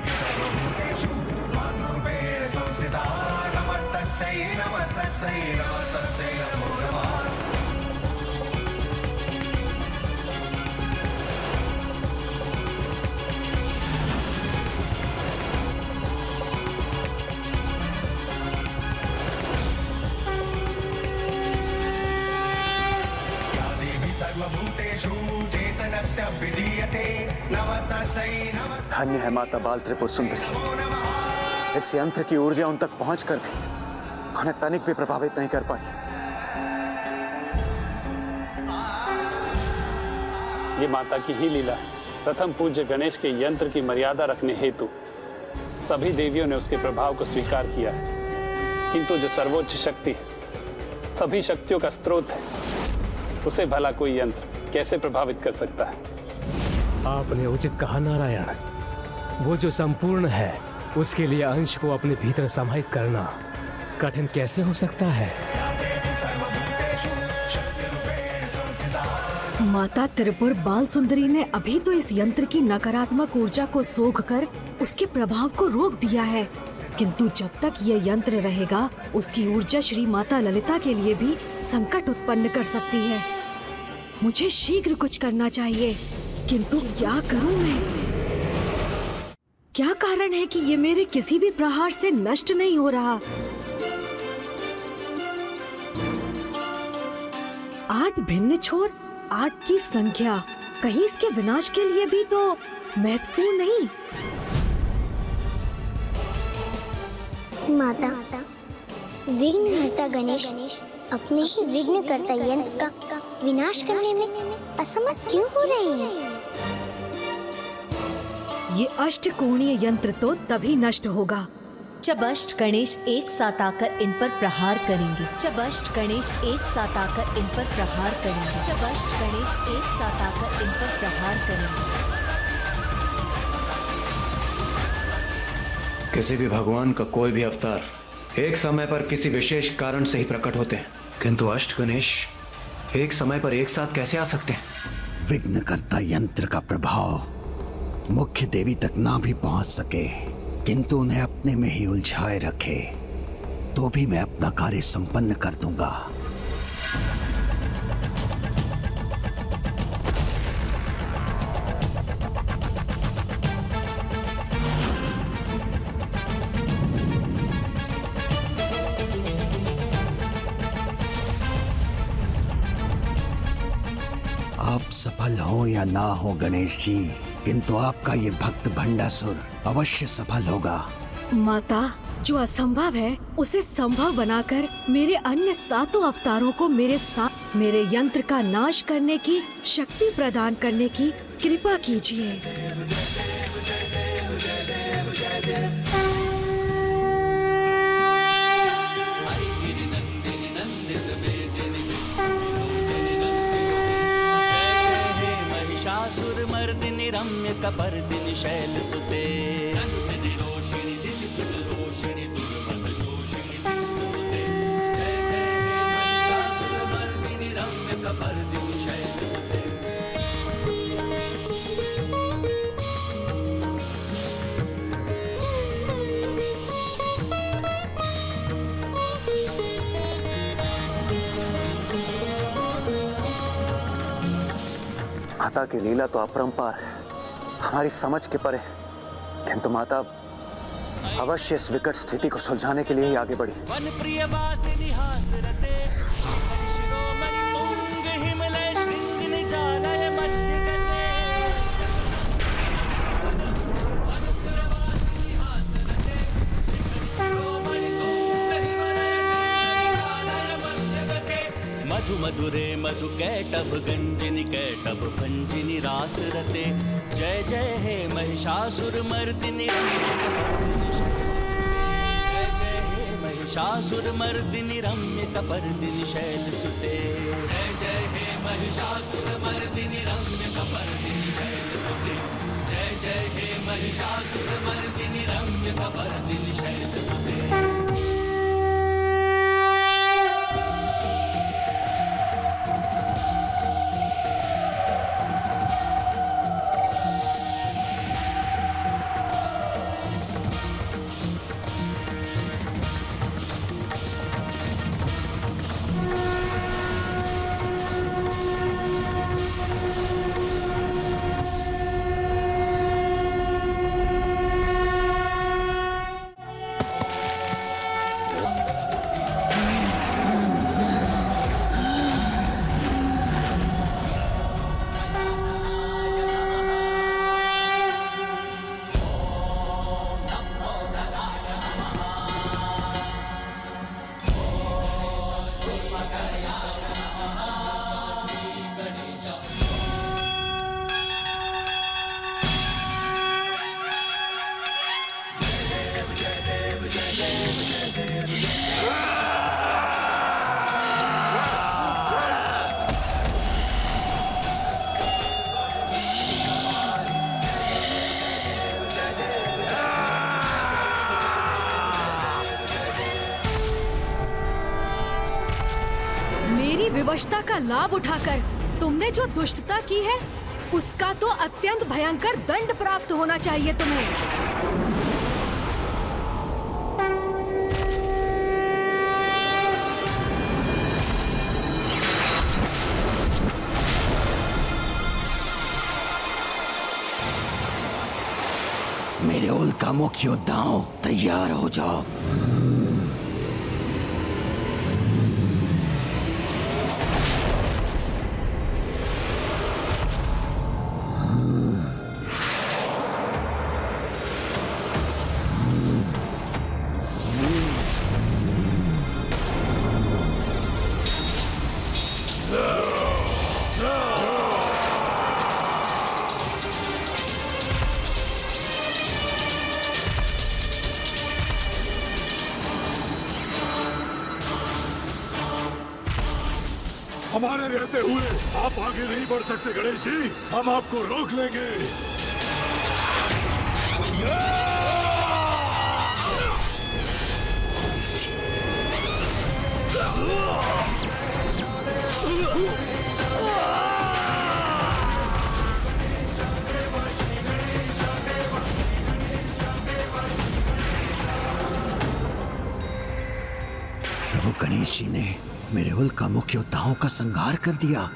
धन्य है माता बाल त्रिपुर सुंदरी। इस यंत्र की ऊर्जा उन तक पहुंचकर भी उन्हें तनिक भी प्रभावित नहीं कर पाई। ये माता की ही लीला है। प्रथम पूज्य गणेश के यंत्र की मर्यादा रखने हेतु सभी देवियों ने उसके प्रभाव को स्वीकार किया है, किंतु जो सर्वोच्च शक्ति है, सभी शक्तियों का स्रोत है, उसे भला कोई यंत्र कैसे प्रभावित कर सकता है? आपने उचित कहा नारायण। वो जो संपूर्ण है उसके लिए अंश को अपने भीतर समाहित करना कठिन कैसे हो सकता है? माता त्रिपुर बाल सुंदरी ने अभी तो इस यंत्र की नकारात्मक ऊर्जा को सोख कर उसके प्रभाव को रोक दिया है, किंतु जब तक ये यंत्र रहेगा उसकी ऊर्जा श्री माता ललिता के लिए भी संकट उत्पन्न कर सकती है। मुझे शीघ्र कुछ करना चाहिए, किंतु क्या करूं मैं? क्या कारण है कि ये मेरे किसी भी प्रहार से नष्ट नहीं हो रहा? 8 भिन्न छोर, 8 की संख्या कहीं इसके विनाश के लिए भी तो महत्वपूर्ण नहीं? माता, विघ्नहर्ता गणेश अपने ही विघ्नकर्ता यंत्र का विनाश करने में असमर्थ क्यों हो रहे हैं? ये अष्टकोणीय यंत्र तो तभी नष्ट होगा जब अष्ट गणेश एक साथ आकर इन पर प्रहार करेंगे। जब अष्ट गणेश एक साथ आकर इन पर प्रहार करेंगे। जब अष्ट गणेश एक साथ आकर इन पर प्रहार करेंगे। किसी भी भगवान का कोई भी अवतार एक समय पर किसी विशेष कारण से ही प्रकट होते हैं, किंतु अष्ट गणेश एक समय पर एक साथ कैसे आ सकते हैं? विघ्नकर्ता यंत्र का प्रभाव मुख्य देवी तक ना भी पहुंच सके, किंतु उन्हें अपने में ही उलझाए रखे, तो भी मैं अपना कार्य संपन्न कर दूंगा। आप सफल हो या ना हो गणेश जी, किंतु आपका ये भक्त भंडासुर अवश्य सफल होगा। माता, जो असंभव है उसे संभव बनाकर मेरे अन्य 7 अवतारों को मेरे साथ मेरे यंत्र का नाश करने की शक्ति प्रदान करने की कृपा कीजिए। महिषासुरमर्दिनि रम्य कपर्दिनि शैलसुते माता की लीला तो अपरंपार है, हमारी समझ के परे, किंतु माता अवश्य इस विकट स्थिति को सुलझाने के लिए ही आगे बढ़ी। वन प्रिय वासिनी हासरते शिरोमणि तुंग हिमलय शृंग निजालय मध्य गते। वन प्रिय वासिनी हासरते शिरोमणि तुंग हिमलय शृंग निजालय मध्य गते। मधु मधुरे मधु कैटभ गंजिनी कैटभ भंजिनी रासरते। जय जय हे महिषासुर मर्दिनी महिषासुर मर्दिनी रम्य कपर्दिनि शैलसुते। जय जय हे महिषासुर मर्दिनी रम्य कपर्दिनि शैलसुते। जय जय हे महिषासुर मर्दिनी रम्य कपर्दिनि शैलसुते। विवशता का लाभ उठाकर तुमने जो दुष्टता की है उसका तो अत्यंत भयंकर दंड प्राप्त होना चाहिए तुम्हें। मेरे उल्कामुख योद्धाओं, तैयार हो जाओ। हमारे रहते हुए आप आगे नहीं बढ़ सकते गणेश जी, हम आपको रोक लेंगे। प्रभु गणेश जी ने मेरे उल्कामुख योद्धाओं का संहार कर दिया।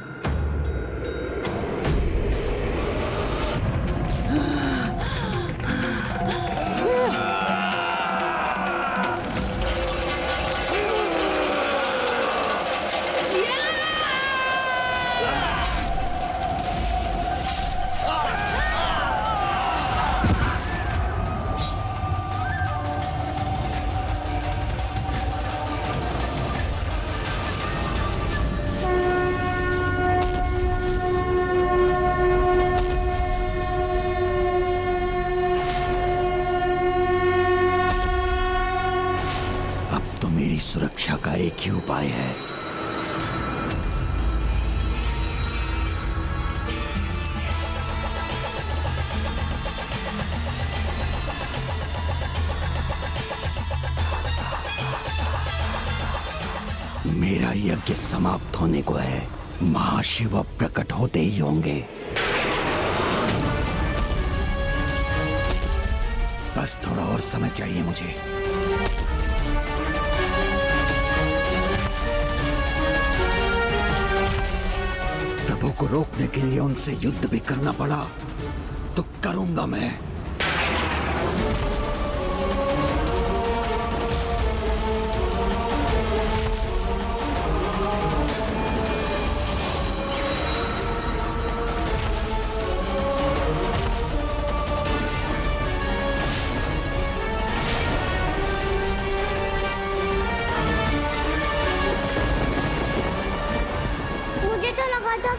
सुरक्षा का एक ही उपाय है। मेरा यज्ञ समाप्त होने को है। महाशिव अब प्रकट होते ही होंगे। बस थोड़ा और समय चाहिए मुझे। प्रभु को रोकने के लिए उनसे युद्ध भी करना पड़ा तो करूंगा मैं।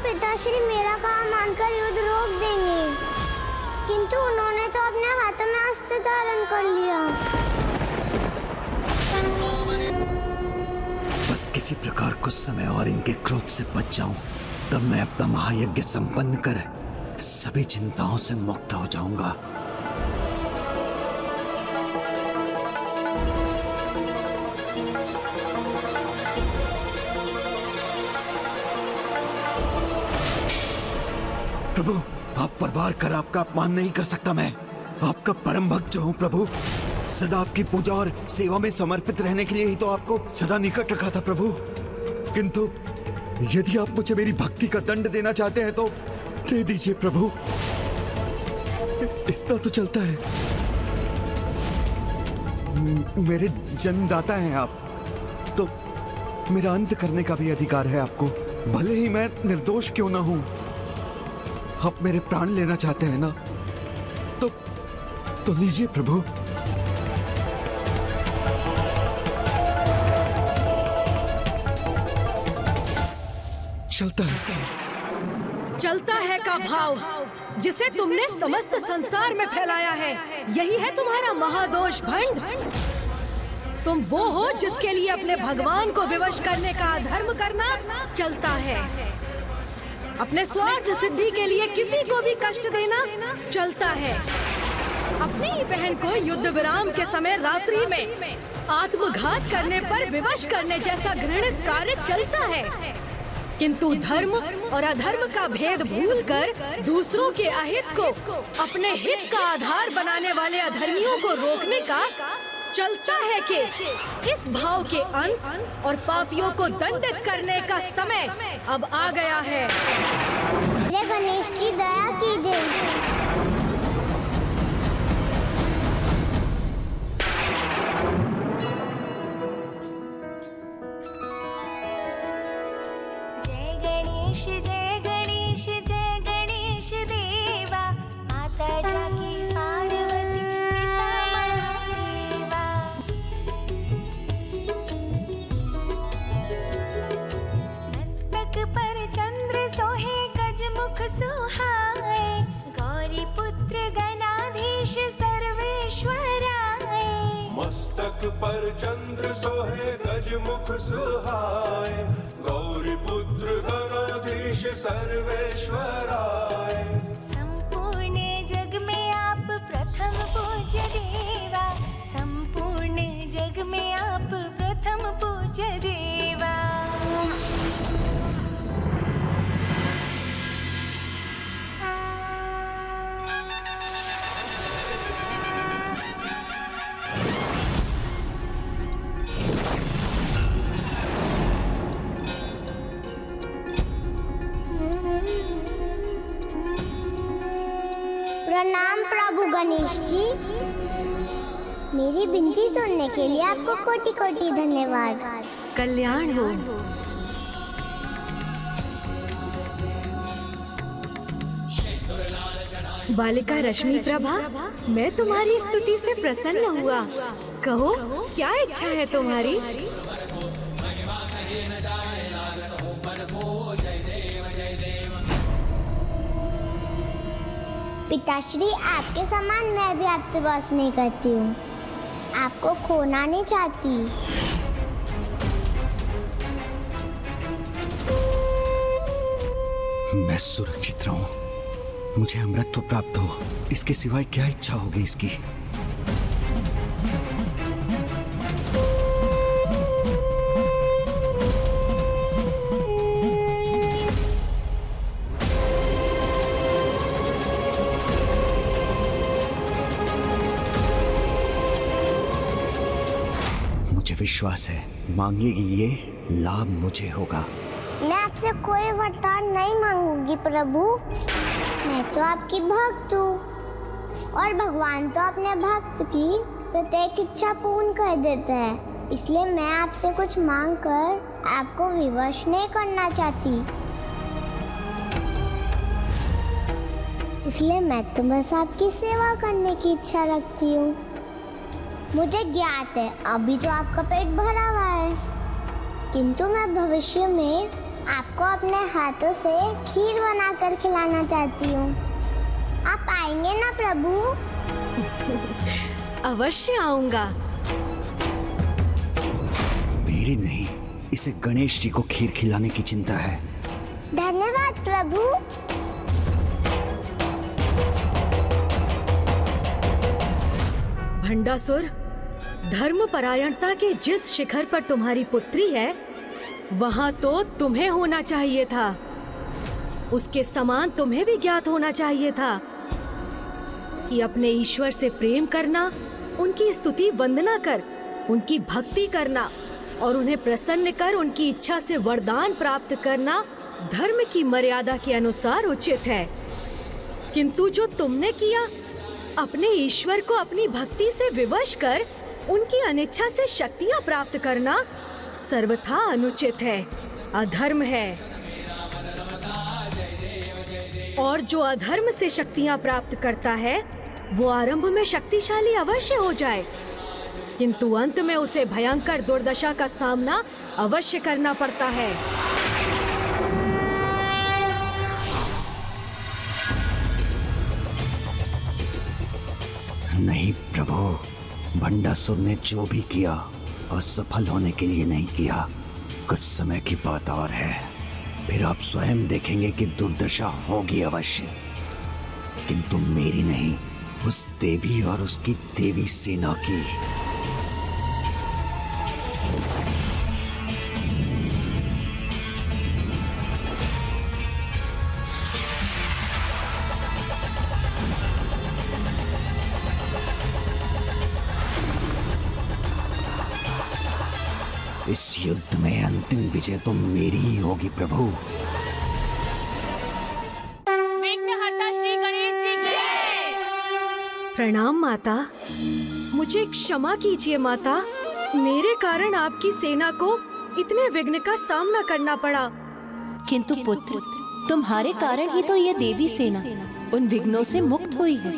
पिताश्री मेरा काम मानकर युद्ध रोक देंगे, किंतु उन्होंने तो अपने हाथों में अस्त्र धारण कर लिया। बस किसी प्रकार कुछ समय और इनके क्रोध से बच जाऊं, तब मैं अपना महायज्ञ संपन्न कर सभी चिंताओं से मुक्त हो जाऊंगा। प्रभु, आप पर वार कर आपका अपमान नहीं कर सकता। मैं आपका परम भक्त जो हूँ प्रभु, सदा आपकी पूजा और सेवा में समर्पित रहने के लिए ही तो आपको सदा निकट रखा था प्रभु। किंतु यदि आप मुझे मेरी भक्ति का दंड देना चाहते हैं तो दे दीजिए प्रभु। इतना तो चलता है। मेरे जन्मदाता हैं आप, तो मेरा अंत करने का भी अधिकार है आपको, भले ही मैं निर्दोष क्यों ना हूं। आप मेरे प्राण लेना चाहते हैं ना, तो लीजिए प्रभु। चलता है का भाव जिसे तुमने समस्त संसार में फैलाया है, यही है तुम्हारा महादोष भंड। तुम वो हो जिसके लिए अपने भगवान को विवश करने का अधर्म करना चलता है। अपने स्वार्थ सिद्धि के लिए किसी को भी कष्ट देना चलता है। अपनी ही बहन को युद्ध विराम के समय रात्रि में आत्मघात करने पर विवश करने जैसा घृणित कार्य चलता है। किंतु धर्म और अधर्म का भेद भूलकर दूसरों के अहित को अपने हित का आधार बनाने वाले अधर्मियों को रोकने का चलता है कि इस भाव के अंत और पापियों को दंडित करने का समय अब आ गया है। गणेश की दया कीजिए। जय गणेश देवा, माता जाकी पार्वती पिता महादेवा। मस्तक पर चंद्र सोहे गजमुख सुहाए, गौरी पुत्र गणाधीश सर्वेश्वराय। मस्तक पर चंद्र सोहे गजमुख सुहाए, गौरी पुत्र गणाधीश सर्वेश्वराय। संपूर्ण जग में आप प्रथम पूज्य देवा, संपूर्ण जग में आप प्रथम पूज्य देवा। प्रणाम प्रभु गणेश जी। मेरी विनती सुनने के लिए आपको कोटि कोटि धन्यवाद। कल्याण हो। बालिका रश्मि प्रभा, मैं तुम्हारी स्तुति से प्रसन्न हुआ। कहो, क्या इच्छा है तुम्हारी? पिताश्री, आपके समान मैं भी आपसे बस नहीं करती हूँ, आपको खोना नहीं चाहती। मैं सुरक्षित रहूं, मुझे अमृतत्व प्राप्त हो, इसके सिवाय क्या इच्छा होगी इसकी। विश्वास है मांगेगी ये लाभ मुझे होगा। मैं आपसे कोई वरदान नहीं मांगूंगी प्रभु, मैं तो आपकी भक्त हूँ और भगवान तो अपने भक्त की प्रत्येक इच्छा पूर्ण कर देते हैं, इसलिए मैं आपसे कुछ मांग कर आपको विवश नहीं करना चाहती। इसलिए मैं तो बस आपकी सेवा करने की इच्छा रखती हूँ। मुझे ज्ञात है अभी तो आपका पेट भरा हुआ है, किंतु मैं भविष्य में आपको अपने हाथों से खीर बनाकर खिलाना चाहती हूँ। आप आएंगे ना प्रभु? अवश्य आऊंगा। मेरी नहीं, इसे गणेश जी को खीर खिलाने की चिंता है। धन्यवाद प्रभु। भंडासुर, धर्म परायणता के जिस शिखर पर तुम्हारी पुत्री है, वहाँ तो तुम्हें होना चाहिए था। उसके समान तुम्हें भी ज्ञात होना चाहिए था कि अपने ईश्वर से प्रेम करना, उनकी स्तुति वंदना कर, उनकी भक्ति करना और उन्हें प्रसन्न कर उनकी इच्छा से वरदान प्राप्त करना धर्म की मर्यादा के अनुसार उचित है। किंतु जो तुमने किया, अपने ईश्वर को अपनी भक्ति से विवश कर उनकी अनिच्छा से शक्तियां प्राप्त करना सर्वथा अनुचित है, अधर्म है। और जो अधर्म से शक्तियां प्राप्त करता है, वो आरंभ में शक्तिशाली अवश्य हो जाए, किंतु अंत में उसे भयंकर दुर्दशा का सामना अवश्य करना पड़ता है। नहीं प्रभु, भंडासुर ने जो भी किया असफल होने के लिए नहीं किया। कुछ समय की बात और है, फिर आप स्वयं देखेंगे कि दुर्दशा होगी अवश्य, किंतु मेरी नहीं, उस देवी और उसकी देवी सेना की। इस युद्ध में अंतिम विजय तो मेरी ही होगी प्रभु। विघ्नहर्ता श्री गणेश जी की प्रणाम माता। मुझे क्षमा कीजिए माता, मेरे कारण आपकी सेना को इतने विघ्न का सामना करना पड़ा। किंतु पुत्र, तुम्हारे कारण ही तो ये देवी सेना उन विघ्नों से मुक्त हुई है।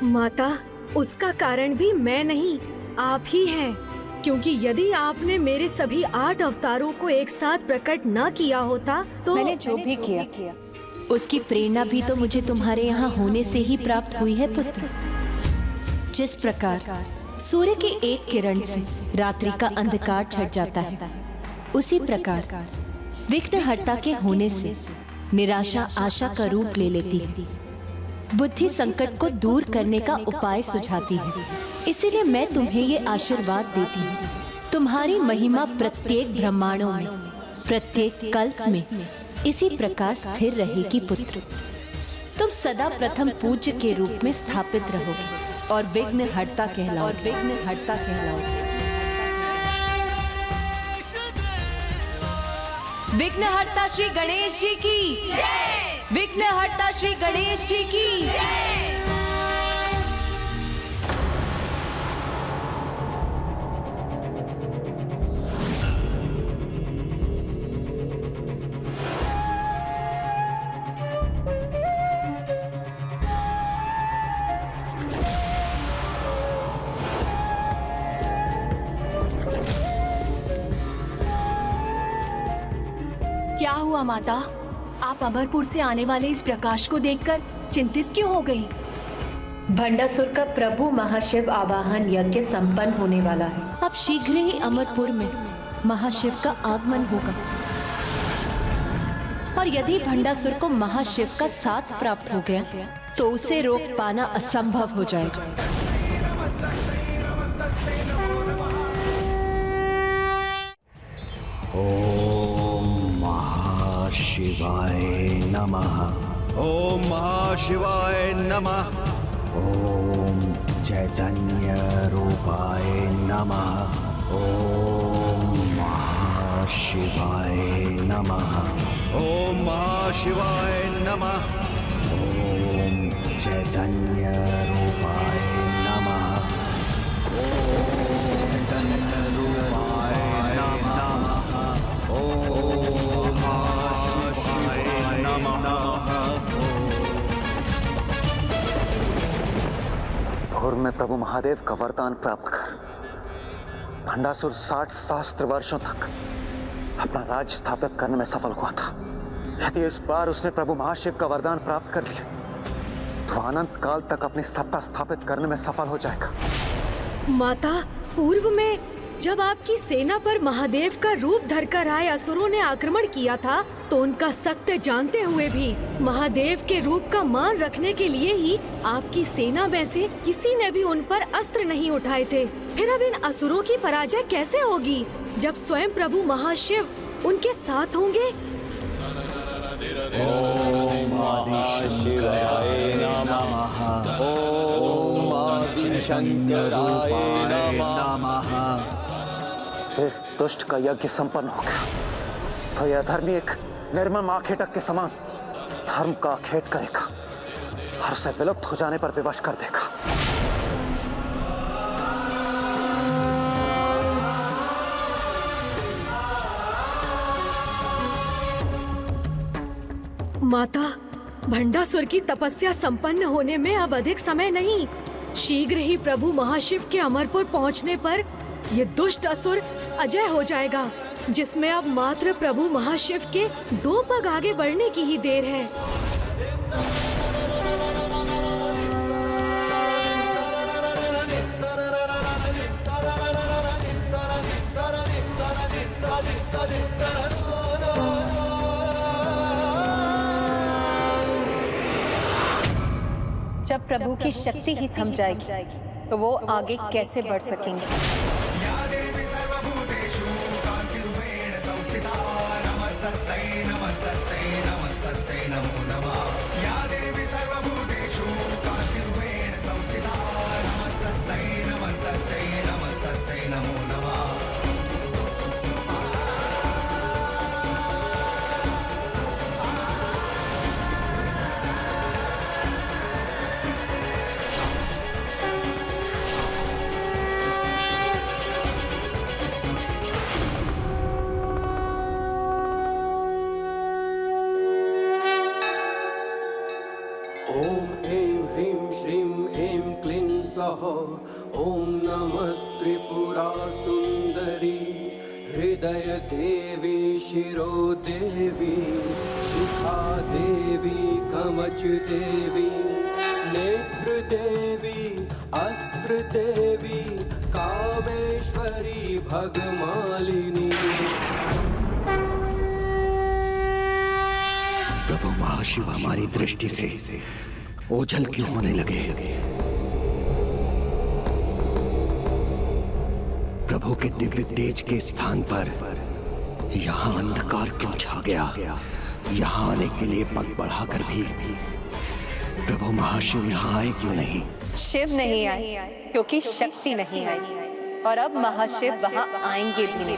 माता, उसका कारण भी मैं नहीं, आप ही हैं। क्योंकि यदि आपने मेरे सभी 8 अवतारों को एक साथ प्रकट न किया होता तो मैंने जो भी किया उसकी प्रेरणा भी तो मुझे तुम्हारे यहाँ होने से ही प्राप्त हुई है पुत्र। जिस प्रकार सूर्य की एक किरण से रात्रि का अंधकार छट जाता है, उसी प्रकार विघ्नहर्ता के होने से निराशा आशा का रूप ले लेती है। बुद्धि संकट को दूर करने का उपाय सुझाती है। इसीलिए मैं तुम्हें ये आशीर्वाद देती हूँ, तुम्हारी महिमा प्रत्येक ब्रह्मांडों में, प्रत्येक कल्प में इसी प्रकार स्थिर रहेगी पुत्र। तुम सदा प्रथम पूज्य के रूप में स्थापित रहोगे और विघ्नहर्ता कहलाओगे। विघ्नहर्ता श्री गणेश जी की, विघ्नहर्ता श्री गणेश जी की। क्या हुआ माता, आप अमरपुर से आने वाले इस प्रकाश को देखकर चिंतित क्यों हो गई? भंडासुर का प्रभु महाशिव आवाहन यज्ञ संपन्न होने वाला है। अब शीघ्र ही अमरपुर में महाशिव का आगमन होगा और यदि भंडासुर को महाशिव का साथ प्राप्त हो गया तो उसे रोक पाना असंभव हो जाएगा। शिवाय नमः। ओम महाशिवाय नमः। ओम चैतन्य रूपाय नमः। ओम महाशिवाय नमः। ओम महाशिवाय नमः। ओम चैतन्य रूपाय नमः। ओम चैतन्य रूपाय नमः। ओम पूर्व में प्रभु महादेव का वरदान प्राप्त कर भंडासुर 60 सहस्त्र वर्षों तक अपना राज्य स्थापित करने में सफल हुआ था। यदि इस बार उसने प्रभु महाशिव का वरदान प्राप्त कर लिया तो अनंत काल तक अपनी सत्ता स्थापित करने में सफल हो जाएगा। माता, पूर्व में जब आपकी सेना पर महादेव का रूप धरकर आए असुरों ने आक्रमण किया था तो उनका सत्य जानते हुए भी महादेव के रूप का मान रखने के लिए ही आपकी सेना में से किसी ने भी उन पर अस्त्र नहीं उठाए थे। फिर अब इन असुरों की पराजय कैसे होगी जब स्वयं प्रभु महाशिव उनके साथ होंगे? ओम आदिशंकराय नमः। ओम आदिशंकराय नमः। इस दुष्ट का यज्ञ संपन्न हो गया तो यह धर्मी एक निर्मम आखेटक के समान धर्म का आखेट करेगा और उसे विलुप्त हो जाने पर विवश कर देगा। माता, भंडासुर की तपस्या संपन्न होने में अब अधिक समय नहीं। शीघ्र ही प्रभु महाशिव के अमरपुर पहुंचने पर ये दुष्ट असुर अजय हो जाएगा, जिसमें अब मात्र प्रभु महाशिव के 2 पग आगे बढ़ने की ही देर है। जब प्रभु की शक्ति ही थम जाएगी तो वो आगे कैसे बढ़ सकेंगे? नमो नमः। ॐ ऐं ह्रीं श्रीं ऐं क्लीं सौः। ॐ नमः त्रिपुरासुन्दरी हृदय देवी शिरो देवी शिखा देवी कवच देवी नेत्र देवी अस्त्र देवी कामेश्वरी भगमालिनी। प्रभु महाशिव हमारी दृष्टि से ओझल क्यों होने लगे? प्रभु के दिव्य तेज के स्थान पर यहाँ अंधकार क्यों छा गया? यहाँ आने के लिए पग बढ़ाकर भी प्रभु महाशिव यहाँ आए क्यों नहीं? शिव नहीं आए क्योंकि शक्ति नहीं आई, और अब महाशिव वहाँ आएंगे भी नहीं।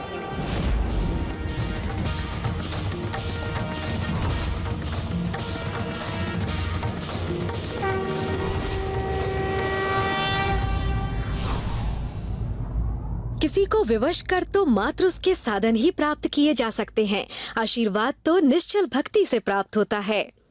किसी को विवश कर तो मात्र उसके साधन ही प्राप्त किए जा सकते हैं। आशीर्वाद तो निश्चल भक्ति से प्राप्त होता है।